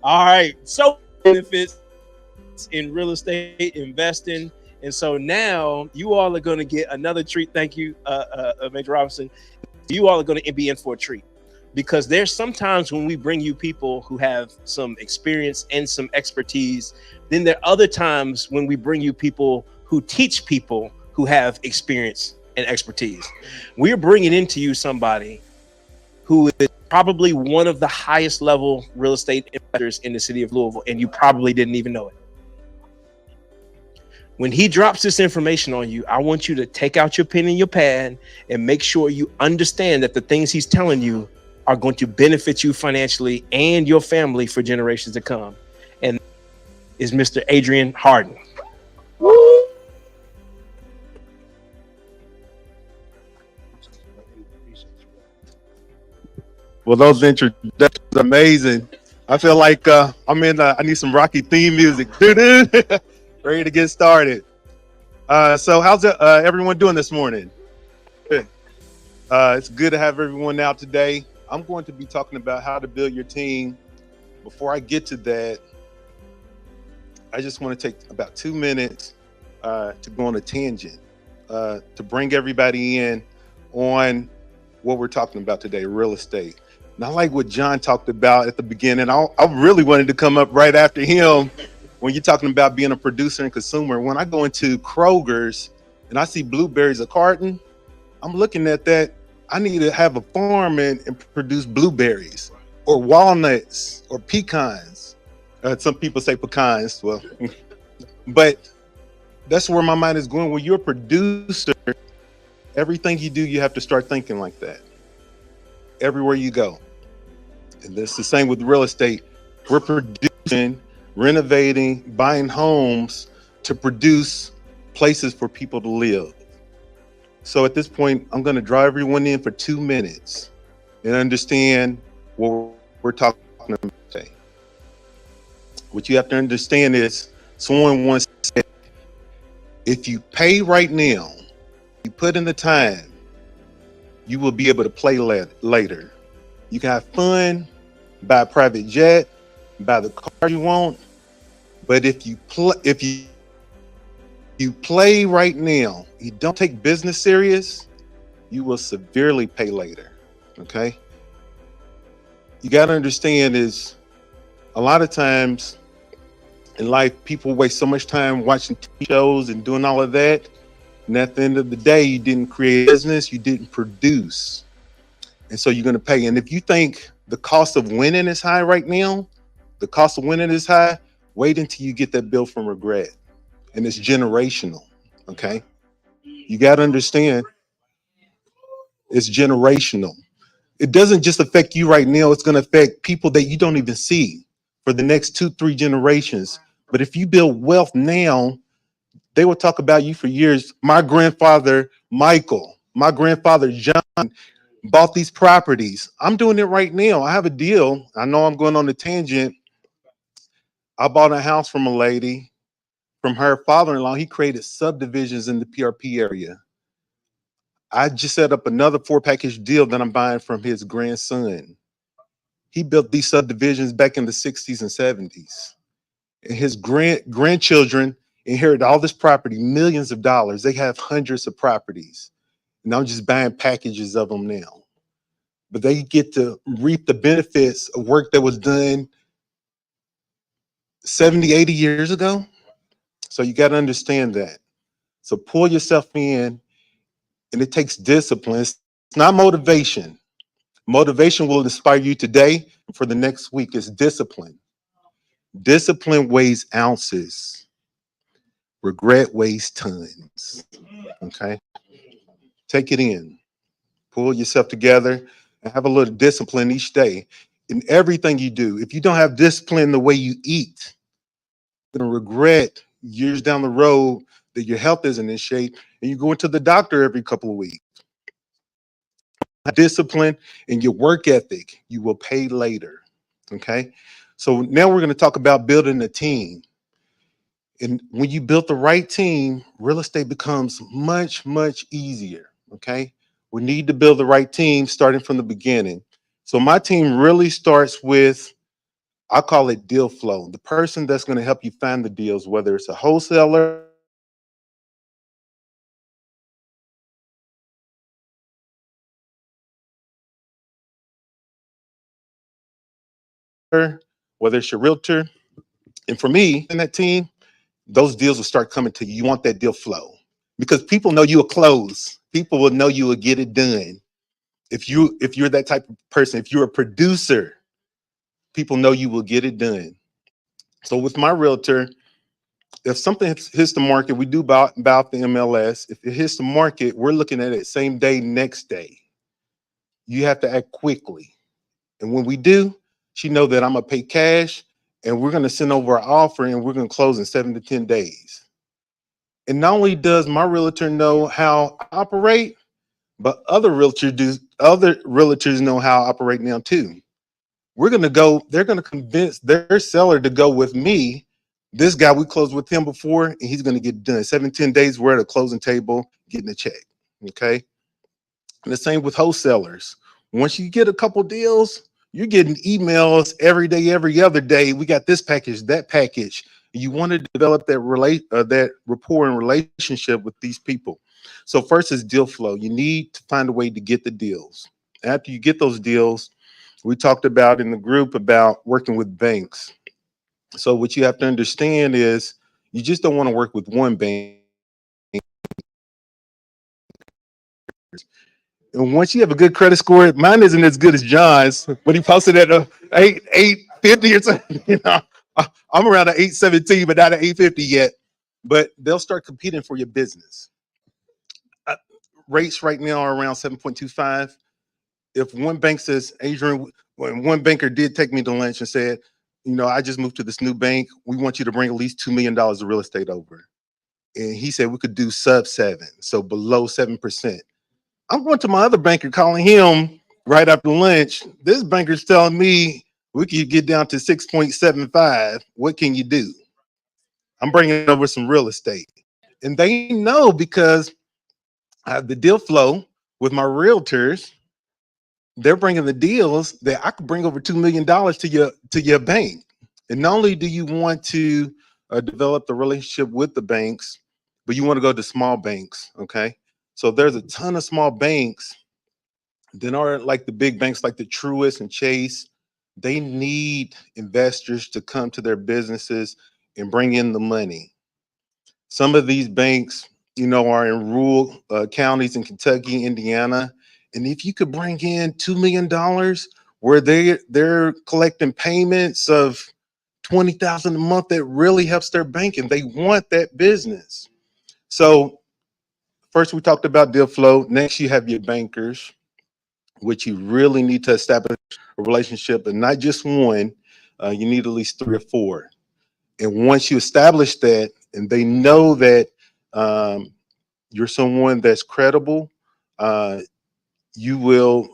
All right. So benefits in real estate investing. And so now you all are going to get another treat. Thank you, Major Robinson. You all are going to be in for a treat, because there's sometimes when we bring you people who have some experience and some expertise, then there are other times when we bring you people who teach people who have experience and expertise. We're bringing into you somebody who is probably one of the highest level real estate investors in the city of Louisville, and you probably didn't even know it. When he drops this information on you, I want you to take out your pen and your pad and make sure you understand that the things he's telling you are going to benefit you financially and your family for generations to come. And is Mr. Adrian Harden. Woo! Well, those introductions are amazing. I feel like I'm in. I need some Rocky theme music. Ready to get started. So how's everyone doing this morning? Good. It's good to have everyone out today. I'm going to be talking about how to build your team. Before I get to that, I just want to take about 2 minutes to go on a tangent to bring everybody in on what we're talking about today, real estate. And I like what John talked about at the beginning. I really wanted to come up right after him. When you're talking about being a producer and consumer, when I go into Kroger's and I see blueberries a carton, I'm looking at that. I need to have a farm and produce blueberries or walnuts or pecans. Some people say pecans, well, but that's where my mind is going. When you're a producer, everything you do, you have to start thinking like that. Everywhere you go. And it's the same with real estate. We're producing, renovating, buying homes to produce places for people to live. So at this point, I'm going to draw everyone in for 2 minutes and understand what we're talking about today. What you have to understand is someone once said, if you pay right now, you put in the time, you will be able to play later. You can have fun, buy a private jet, buy the car you want, but if you play right now, you don't take business serious, you will severely pay later. Okay? you got to understand is a lot of times in life, people waste so much time watching TV shows and doing all of that. And at the end of the day, you didn't create a business, you didn't produce. And so you're going to pay. And if you think the cost of winning is high right now, the cost of winning is high, wait until you get that bill from regret. And it's generational. Okay. You got to understand it's generational. It doesn't just affect you right now, it's going to affect people that you don't even see for the next 2-3 generations. But if you build wealth now, they will talk about you for years. My grandfather, Michael, my grandfather, John, bought these properties. I'm doing it right now. I have a deal. I know I'm going on a tangent. I bought a house from a lady, from her father-in-law. He created subdivisions in the PRP area. I just set up another 4-package deal that I'm buying from his grandson. He built these subdivisions back in the 60s and 70s. And his grandchildren inherit all this property, millions of dollars. They have hundreds of properties. And I'm just buying packages of them now. But they get to reap the benefits of work that was done 70, 80 years ago. So you got to understand that. So pull yourself in, and it takes discipline. It's not motivation. Motivation will inspire you today. For the next week, it's discipline. Discipline weighs ounces. Regret weighs tons. Okay? Take it in. Pull yourself together and have a little discipline each day in everything you do. If you don't have discipline in the way you eat, you're going to regret years down the road that your health isn't in shape and you go into the doctor every couple of weeks. Discipline and your work ethic, you will pay later. Okay? So now we're going to talk about building a team. And when you build the right team, real estate becomes much, much easier. Okay? We need to build the right team starting from the beginning. So my team really starts with, I call it deal flow. The person that's going to help you find the deals, whether it's a wholesaler, whether it's your realtor. And for me and that team, those deals will start coming to you. You want that deal flow because people know you will close. People will know you will get it done. If you're that type of person, if you're a producer, people know you will get it done. So with my realtor, if something hits the market, we do about the MLS. If it hits the market, we're looking at it same day, next day. You have to act quickly. And when we do, she know that I'm gonna pay cash and we're gonna send over our offer and we're gonna close in 7 to 10 days. And not only does my realtor know how I operate, but other realtors know how I operate now too. They're gonna convince their seller to go with me. This guy, we closed with him before, and he's gonna get done. 7, 10 days, we're at a closing table, getting a check. Okay. And the same with wholesalers. Once you get a couple deals, you're getting emails every day, every other day. We got this package, that package. You want to develop that rapport and relationship with these people. So first is deal flow. You need to find a way to get the deals. After you get those deals, we talked about in the group about working with banks. So what you have to understand is you just don't want to work with one bank. And once you have a good credit score, mine isn't as good as John's, but he posted at 850 or something. You know, I'm around an 817, but not an 850 yet. But they'll start competing for your business. Rates right now are around 7.25. If one bank says, Adrian, when one banker did take me to lunch and said, you know, I just moved to this new bank. We want you to bring at least $2 million of real estate over. And he said we could do sub 7, so below 7%. I'm going to my other banker, calling him right after lunch. This banker's telling me we could get down to 6.75. What can you do? I'm bringing over some real estate. And they know because I have the deal flow with my realtors. They're bringing the deals that I could bring over $2 million to your bank. And not only do you want to develop the relationship with the banks, but you want to go to small banks, okay? So there's a ton of small banks that are like the big banks like the Truist and Chase. they need investors to come to their businesses and bring in the money. Some of these banks, are in rural counties in Kentucky, Indiana, and if you could bring in $2 million where they're collecting payments of $20,000 a month, that really helps their bank, and they want that business. So first we talked about deal flow. Next, you have your bankers, which you really need to establish a relationship, and not just one. You need at least 3 or 4. And once you establish that, and they know that you're someone that's credible, you will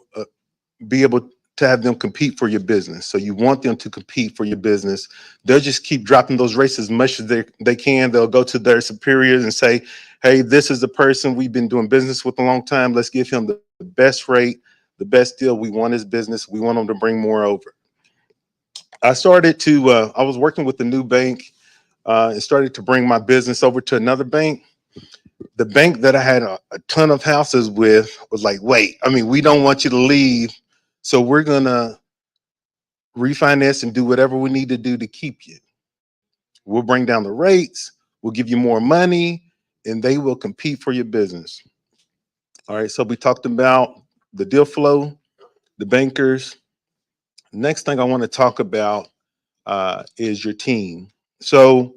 be able to have them compete for your business. So you want them to compete for your business. They'll just keep dropping those rates as much as they can. They'll go to their superiors and say, hey, this is the person we've been doing business with a long time. Let's give him the best rate, the best deal. We want his business. We want him to bring more over. I was working with a new bank and started to bring my business over to another bank. The bank that I had a ton of houses with was like, wait, we don't want you to leave. So we're going to refinance and do whatever we need to do to keep you. We'll bring down the rates. We'll give you more money, and they will compete for your business. All right. So we talked about the deal flow, the bankers. Next thing I want to talk about is your team. So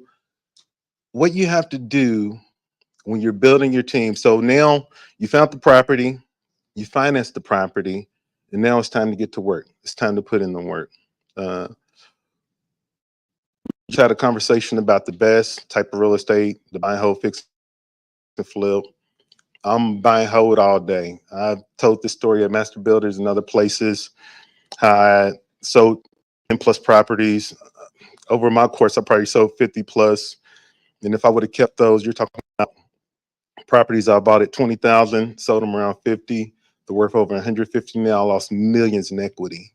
what you have to do when you're building your team. So now you found the property, you financed the property, and now it's time to get to work. It's time to put in the work. You had a conversation about the best type of real estate, the buy and hold, fix and flip. I'm buy and hold all day. I've told this story at Master Builders and other places. How I sold 10+ properties. Over my course, I probably sold 50+. And if I would have kept those, you're talking about properties I bought at 20,000, sold them around 50. They're worth over 150 now. I lost millions in equity.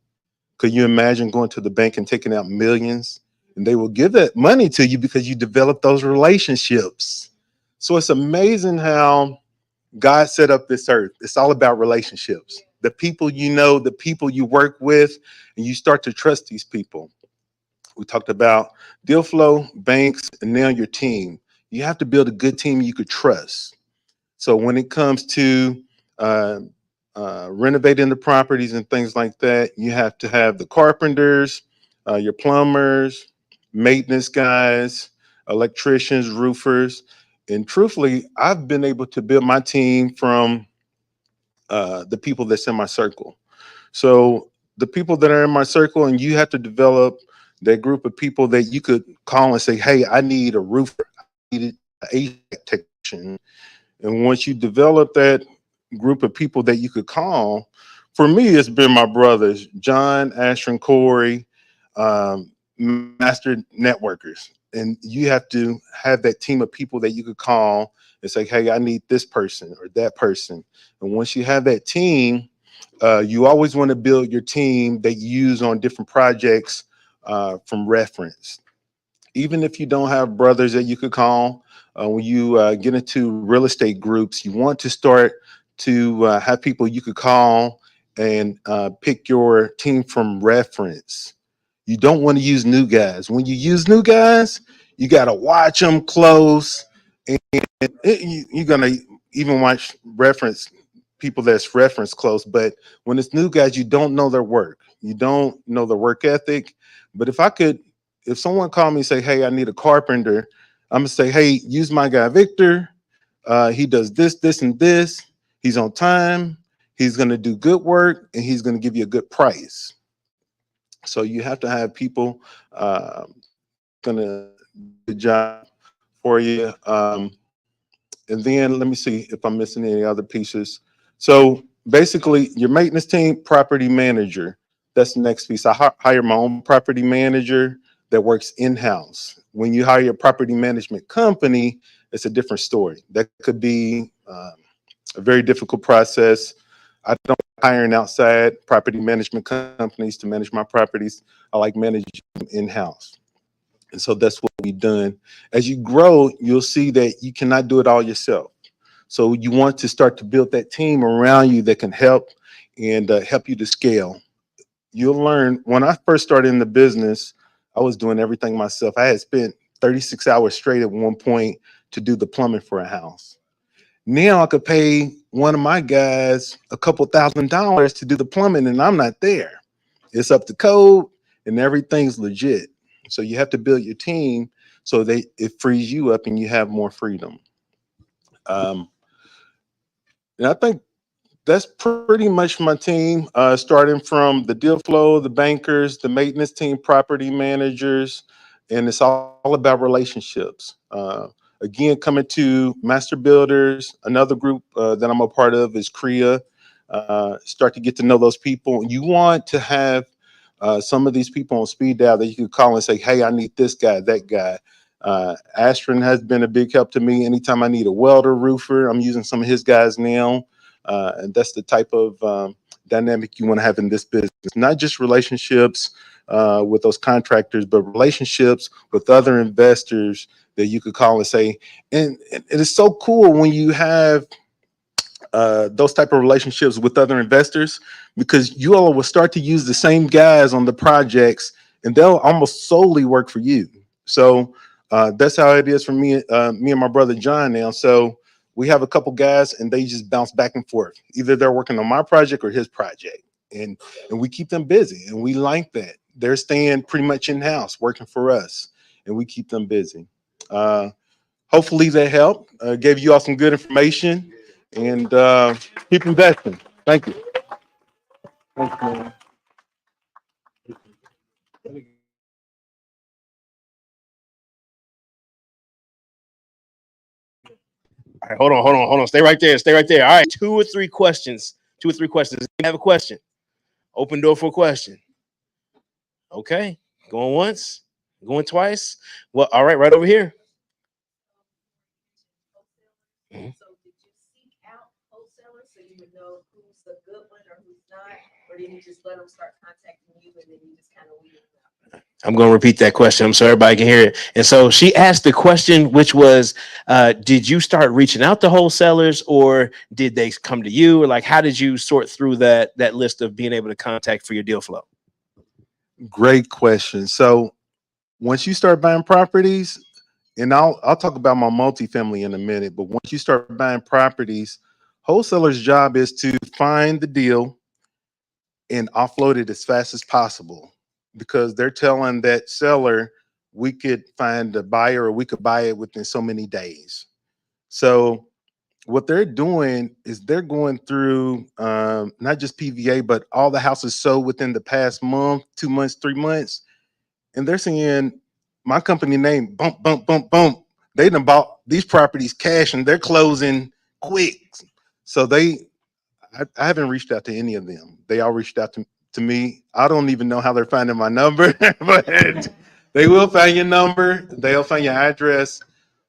Could you imagine going to the bank and taking out millions? And they will give that money to you because you develop those relationships. So it's amazing how God set up this earth. It's all about relationships. The people the people you work with, and you start to trust these people. We talked about deal flow, banks, and now your team. You have to build a good team you could trust. So when it comes to renovating the properties and things like that, you have to have the carpenters, your plumbers, maintenance guys, electricians, roofers. And truthfully, I've been able to build my team from the people that's in my circle. So the people that are in my circle, and you have to develop that group of people that you could call and say, hey, I need a roofer, I need an HVAC technician. And once you develop that group of people that you could call, for me, it's been my brothers, John, Asher, and Corey, master networkers. And you have to have that team of people that you could call and say, hey, I need this person or that person. And once you have that team, you always want to build your team that you use on different projects from reference. Even if you don't have brothers that you could call, when you get into real estate groups, you want to start to have people you could call and pick your team from reference. You don't want to use new guys. When you use new guys, you got to watch them close, and you're going to even watch reference people that's reference close. But when it's new guys, you don't know their work. You don't know the work ethic. But if someone called me and say, hey, I need a carpenter, I'm going to say, hey, use my guy, Victor. He does this, this, and this. He's on time. He's going to do good work, and he's going to give you a good price. So you have to have people going to do the job for you. And then let me see if I'm missing any other pieces. So basically, your maintenance team, property manager. That's the next piece. I hire my own property manager that works in-house. When you hire a property management company, it's a different story. That could be a very difficult process. I don't like hiring outside property management companies to manage my properties. I like managing them in-house. And so that's what we've done. As you grow, you'll see that you cannot do it all yourself. So you want to start to build that team around you that can help and help you to scale. you'll learn. When I first started in the business, I was doing everything myself. I had spent 36 hours straight at one point to do the plumbing for a house. Now I could pay one of my guys a couple $1,000s to do the plumbing, and I'm not there. It's up to code and everything's legit. So you have to build your team so it frees you up and you have more freedom. And I think that's pretty much my team, starting from the deal flow, the bankers, the maintenance team, property managers, and it's all about relationships. Again, coming to Master Builders, another group that I'm a part of is CREA. Start to get to know those people. You want to have some of these people on speed dial that you can call and say, hey, I need this guy, that guy. Astron has been a big help to me. Anytime I need a welder, roofer, I'm using some of his guys now. And that's the type of dynamic you want to have in this business. Not just relationships with those contractors, but relationships with other investors that you could call and say, and it is so cool when you have those type of relationships with other investors, because you all will start to use the same guys on the projects and they'll almost solely work for you. So that's how it is for me and my brother John now. So we have a couple guys and they just bounce back and forth. Either they're working on my project or his project. And we keep them busy, and we like that. They're staying pretty much in-house working for us, and we keep them busy. Hopefully that helped. Gave you all some good information, and keep investing. Thank you. Thank you. All right, hold on. Stay right there. All right, two or three questions. You have a question? Open door for a question. Okay, going once, going twice. Well, all right, right over here. Mhm. So did you seek out wholesalers so you would know who's a good one or who's not, or did you just let them start contacting you and then you just kind of weed them out? I'm going to repeat that question. I'm sorry everybody can hear it. And so she asked the question, which was, did you start reaching out to wholesalers, or did they come to you? Or like, how did you sort through that list of being able to contact for your deal flow? Great question. So once you start buying properties, and I'll talk about my multifamily in a minute, but once you start buying properties, wholesalers' job is to find the deal and offload it as fast as possible, because they're telling that seller we could find a buyer or we could buy it within so many days. So what they're doing is they're going through not just PVA, but all the houses sold within the past month, 2 months, 3 months. And they're seeing my company name, bump, bump, bump, bump. They done bought these properties cash and they're closing quick. So I haven't reached out to any of them. They all reached out to me. I don't even know how they're finding my number, but they will find your number. They'll find your address.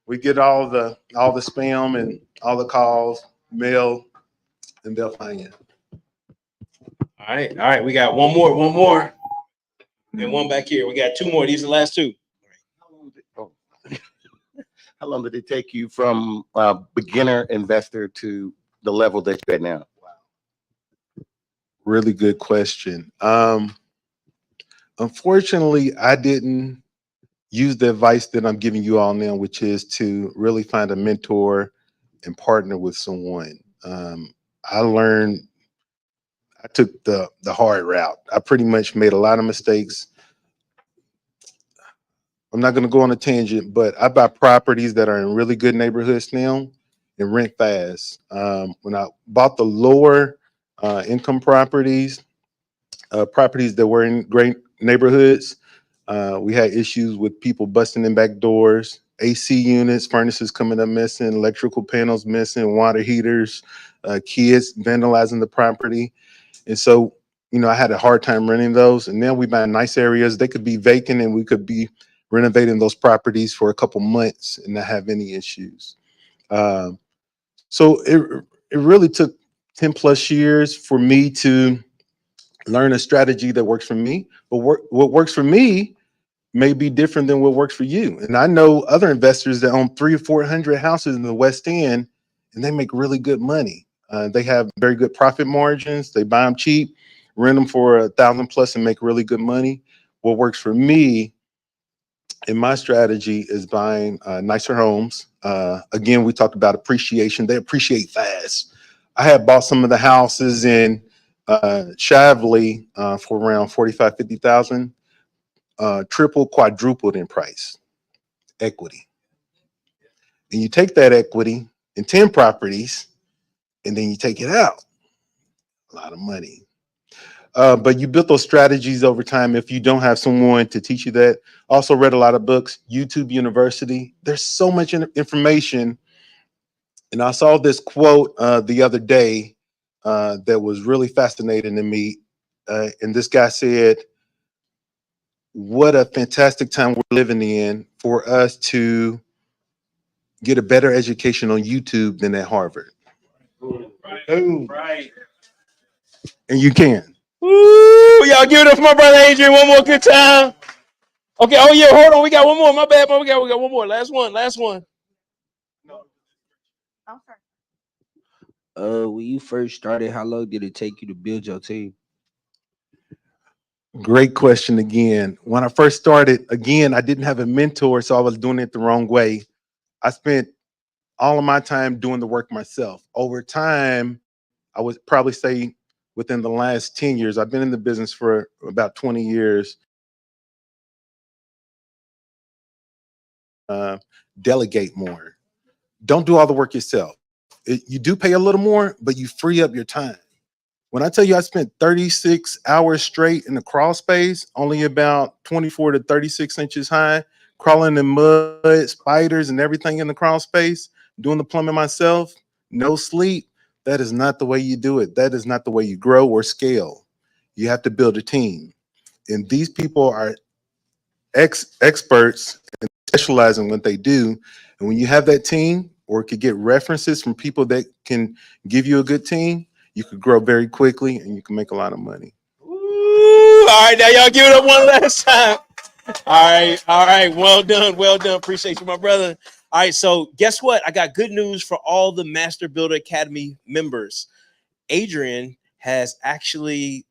We get all the spam and all the calls, mail, and they'll find you. All right. We got one more, and one back here. We got two more. These are the last two. How long did it take you from beginner investor to the level that you're at now? Really good question. Unfortunately, I didn't use the advice that I'm giving you all now, which is to really find a mentor and partner with someone. I took the hard route. I pretty much made a lot of mistakes. I'm not going to go on a tangent, but I buy properties that are in really good neighborhoods now and rent fast. When I bought the lower income properties that were in great neighborhoods, we had issues with people busting in back doors, AC units, furnaces coming up missing, electrical panels missing, water heaters, kids vandalizing the property. And so, I had a hard time renting those. And now we buy nice areas. They could be vacant and we could be renovating those properties for a couple months and not have any issues. So it really took 10 plus years for me to learn a strategy that works for me. But what works for me may be different than what works for you. And I know other investors that own 300 or 400 houses in the West End, and they make really good money. They have very good profit margins. They buy them cheap. rent them for $1,000+ and make really good money. What works for me in my strategy is buying nicer homes. Again, we talked about appreciation. They appreciate fast. I had bought some of the houses in Shavely for around 45, 50,000, triple, quadrupled in price, equity. And you take that equity in 10 properties and then you take it out. A lot of money. But you build those strategies over time if you don't have someone to teach you that. Also read a lot of books, YouTube University. There's so much information. And I saw this quote the other day that was really fascinating to me. And this guy said, what a fantastic time we're living in for us to get a better education on YouTube than at Harvard. Boom. Right. And you can. Woo! Y'all give it up for my brother Adrian one more good time. Okay. Oh yeah. Hold on. We got one more. My bad. We got one more. Last one. When you first started, how long did it take you to build your team? Great question again. When I first started, again, I didn't have a mentor, so I was doing it the wrong way. I spent all of my time doing the work myself. Over time, I would probably say within the last 10 years, I've been in the business for about 20 years. Delegate more. Don't do all the work yourself. You do pay a little more, but you free up your time. When I tell you I spent 36 hours straight in the crawl space, only about 24 to 36 inches high, crawling in mud, spiders and everything in the crawl space, doing the plumbing myself, no sleep, that is not the way you do it. That is not the way you grow or scale. You have to build a team. And these people are experts and specialize in what they do. And when you have that team, or could get references from people that can give you a good team, you could grow very quickly and you can make a lot of money. Ooh, all right, now y'all give it up one last time. All right. Well done. Appreciate you, my brother. All right, so guess what? I got good news for all the Master Builder Academy members. Adrian has actually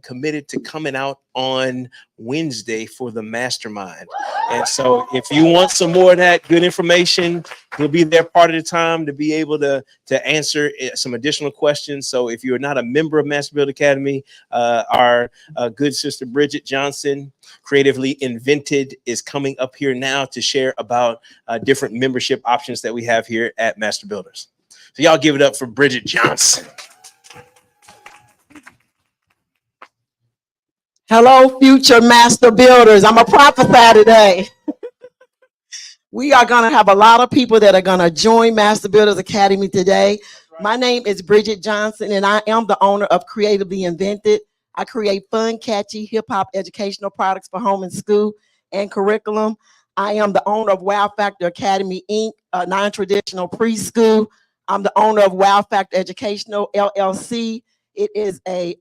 committed to coming out on Wednesday for the mastermind. And so if you want some more of that good information, he'll be there part of the time to be able to answer some additional questions. So if you're not a member of Master Builder Academy, our good sister Bridget Johnson, Creatively Invented, is coming up here now to share about different membership options that we have here at Master Builders. So y'all give it up for Bridget Johnson. Hello, future master builders. I'm a prophesy today. We are going to have a lot of people that are going to join Master Builders Academy today. My name is Bridget Johnson, and I am the owner of Creatively Invented. I create fun, catchy, hip-hop educational products for home and school and curriculum. I am the owner of Wow Factor Academy, Inc., a non-traditional preschool. I'm the owner of Wow Factor Educational, LLC. It is a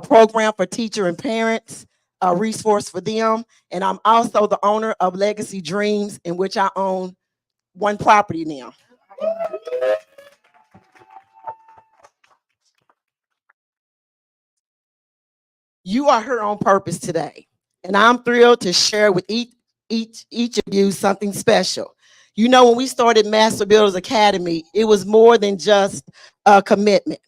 program for teacher and parents, a resource for them. And I'm also the owner of Legacy Dreams, in which I own one property now. You are here on purpose today, and I'm thrilled to share with each of you something special. You know, when we started Master Builders Academy, it was more than just a commitment,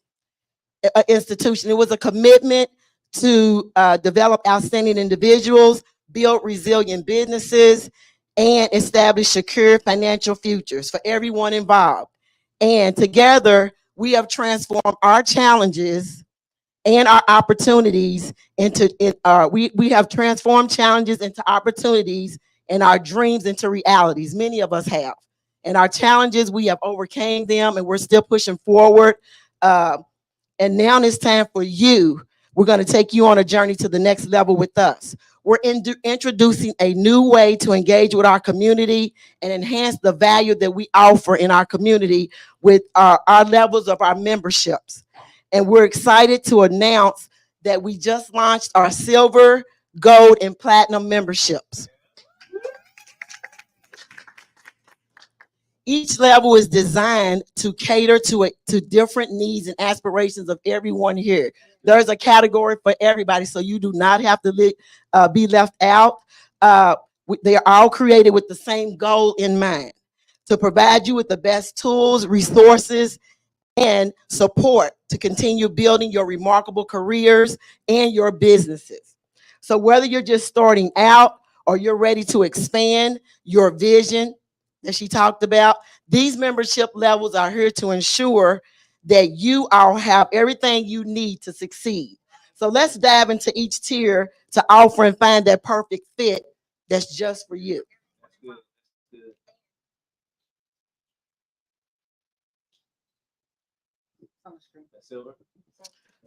an institution. It was a commitment to develop outstanding individuals, build resilient businesses, and establish secure financial futures for everyone involved. And together, we have transformed our challenges and our opportunities into we have transformed challenges into opportunities and our dreams into realities. Many of us have. And our challenges, we have overcame them, and we're still pushing forward. And now it's time for you. We're going to take you on a journey to the next level with us. We're introducing a new way to engage with our community and enhance the value that we offer in our community with our levels of our memberships. And we're excited to announce that we just launched our silver, gold, and platinum memberships. Each level is designed to cater to different needs and aspirations of everyone here. There's a category for everybody, so you do not have to be left out. They are all created with the same goal in mind, to provide you with the best tools, resources, and support to continue building your remarkable careers and your businesses. So whether you're just starting out or you're ready to expand your vision that she talked about, these membership levels are here to ensure that you all have everything you need to succeed. So let's dive into each tier to offer and find that perfect fit that's just for you.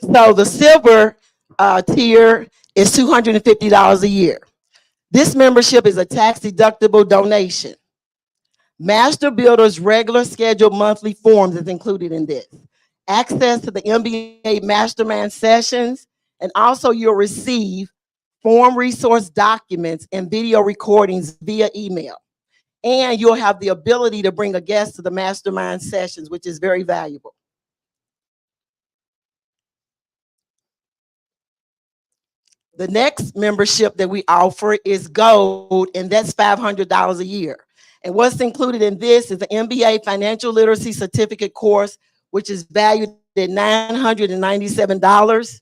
So the silver tier is $250 a year. This membership is a tax-deductible donation. Master Builder's regular scheduled monthly forms is included in this. Access to the MBA Mastermind sessions, and also you'll receive form resource documents and video recordings via email. And you'll have the ability to bring a guest to the Mastermind sessions, which is very valuable. The next membership that we offer is Gold, and that's $500 a year. And what's included in this is the MBA Financial Literacy Certificate course, which is valued at $997.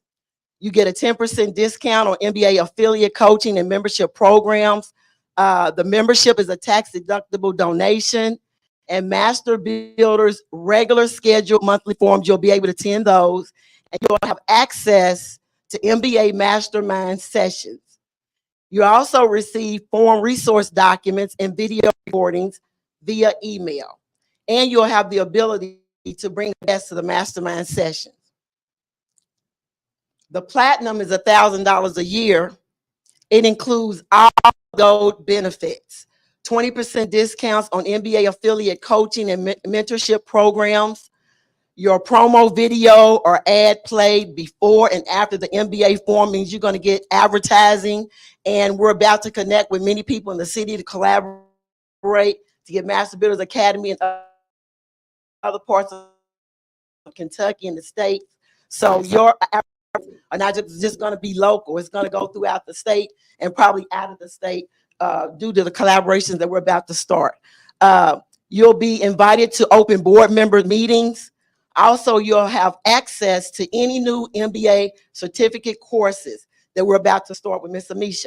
You get a 10% discount on MBA affiliate coaching and membership programs. The membership is a tax-deductible donation, and Master Builder's regular scheduled monthly forms, you'll be able to attend those, and you'll have access to MBA Mastermind sessions. You also receive form resource documents and video recordings via email. And you'll have the ability to bring guests to the Mastermind sessions. The Platinum is $1,000 a year. It includes all Gold benefits, 20% discounts on MBA affiliate coaching and mentorship programs. Your promo video or ad played before and after the MBA form means you're going to get advertising, and we're about to connect with many people in the city to collaborate to get Master Builders Academy and other parts of Kentucky and the state. So your are not just going to be local. It's going to go throughout the state and probably out of the state due to the collaborations that we're about to start. You'll be invited to open board member meetings. Also, you'll have access to any new MBA certificate courses that we're about to start with Miss Amisha.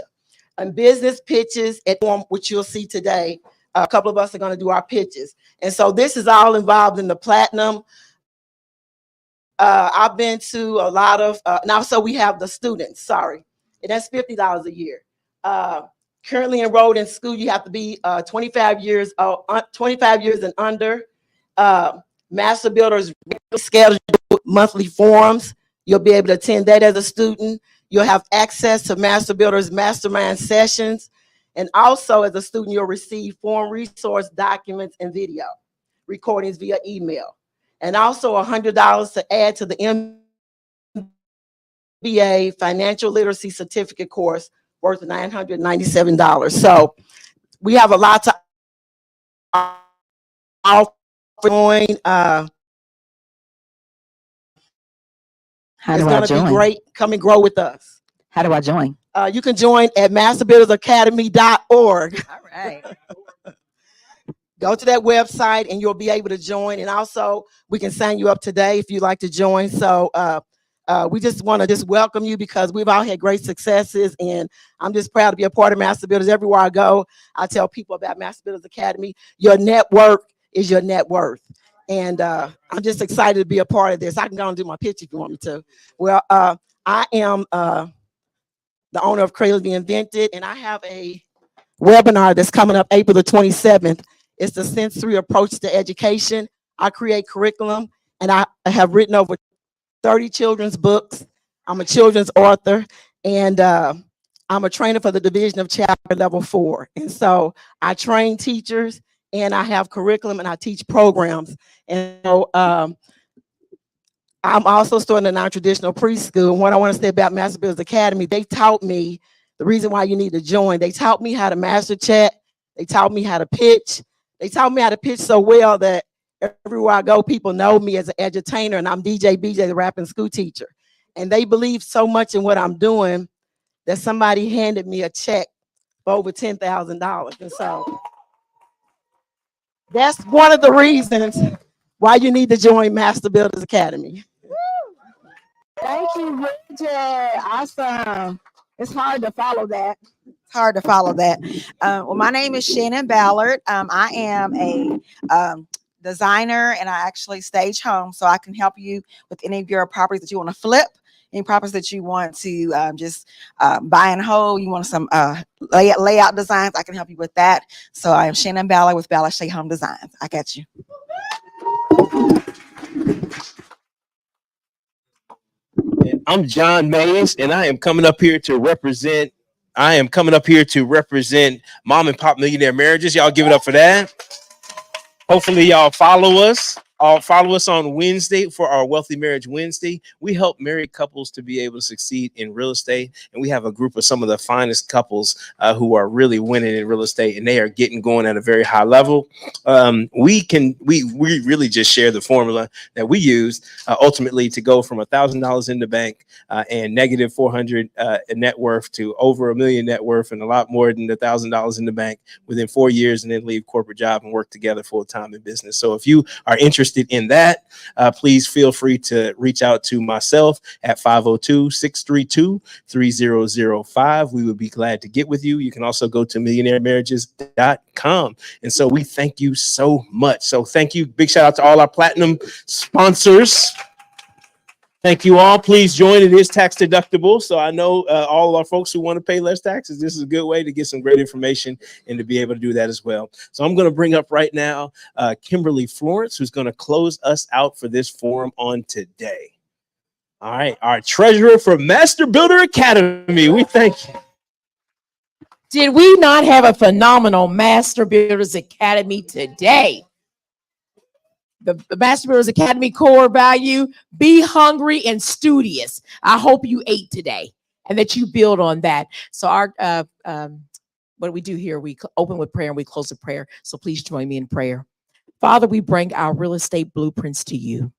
And business pitches at form, which you'll see today. A couple of us are going to do our pitches. And so this is all involved in the Platinum. I've been to a lot of, now so we have the students, sorry. And that's $50 a year. Currently enrolled in school, you have to be 25 years and under. Master Builders scheduled monthly forums. You'll be able to attend that as a student. You'll have access to Master Builders Mastermind sessions. And also as a student, you'll receive form resource documents and video recordings via email. And also $100 to add to the MBA Financial Literacy Certificate course worth $997. So we have a lot to offer. Join. How It's do I going to join? be great. Come and grow with us. How do I join? You can join at masterbuildersacademy.org. All right. Go to that website and you'll be able to join. And also, we can sign you up today if you'd like to join. So we just want to just welcome you because we've all had great successes. And I'm just proud to be a part of Master Builders. Everywhere I go, I tell people about Master Builders Academy. Your network is your net worth. And I'm just excited to be a part of this. I can go and do my pitch if you want me to. Well, I am the owner of Creatively Invented, and I have a webinar that's coming up April the 27th. It's the sensory approach to education. I create curriculum, and I have written over 30 children's books. I'm a children's author, and I'm a trainer for the Division of Child Level 4. And so I train teachers, and I have curriculum, and I teach programs. And so I'm also starting a non-traditional preschool. And what I want to say about Master Builders Academy, they taught me the reason why you need to join. They taught me how to master chat. They taught me how to pitch. They taught me how to pitch so well that everywhere I go, people know me as an edutainer, and I'm DJ BJ, the rapping school teacher. And they believe so much in what I'm doing that somebody handed me a check for over $10,000. And so that's one of the reasons why you need to join Master Builders Academy. Thank you, Bridget. Awesome. It's hard to follow that. It's hard to follow that. Well, my name is Shannon Ballard. I am a designer, and I actually stage homes, so I can help you with any of your properties that you want to flip, any properties that you want to just buy and hold. You want some layout designs, I can help you with that. So I am Shannon Ballard with Ballard State Home Designs. I got you. And I'm John Mayes, and I am coming up here to represent Mom and Pop Millionaire Marriages. Y'all give it up for that. Hopefully y'all follow us. Follow us on Wednesday for our Wealthy Marriage Wednesday. We help married couples to be able to succeed in real estate. And we have a group of some of the finest couples who are really winning in real estate, and they are getting going at a very high level. We really just share the formula that we use ultimately to go from $1,000 in the bank and negative 400 net worth to over $1 million net worth and a lot more than $1,000 in the bank within 4 years, and then leave corporate job and work together full time in business. So if you are interested in that, please feel free to reach out to myself at 502-632-3005. We would be glad to get with you. You can also go to millionairemarriages.com. And so we thank you so much. So thank you. Big shout out to all our platinum sponsors. Thank you all. Please join. It is tax deductible. So I know all our folks who want to pay less taxes, this is a good way to get some great information and to be able to do that as well. So I'm going to bring up right now Kimberly Florence, who's going to close us out for this forum on today. All right. Our treasurer for Master Builder Academy. We thank you. Did we not have a phenomenal Master Builders Academy today? The Master Builders Academy core value: be hungry and studious. I hope you ate today and that you build on that. So our what do we do here? We open with prayer and we close with prayer. So please join me in prayer. Father, we bring our real estate blueprints to you.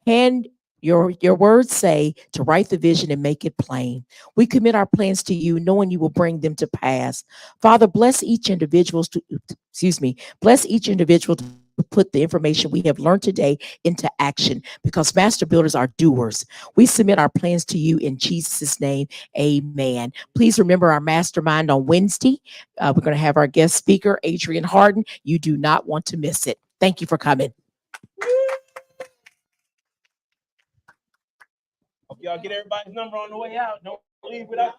And your words say to write the vision and make it plain. We commit our plans to you, knowing you will bring them to pass. Father, bless each individual to put the information we have learned today into action, because master builders are doers. We submit our plans to you in Jesus' name. Amen. Please remember our mastermind on Wednesday. We're going to have our guest speaker, Adrian Harden. You do not want to miss it. Thank you for coming. Hope y'all get everybody's number on the way out. Don't leave without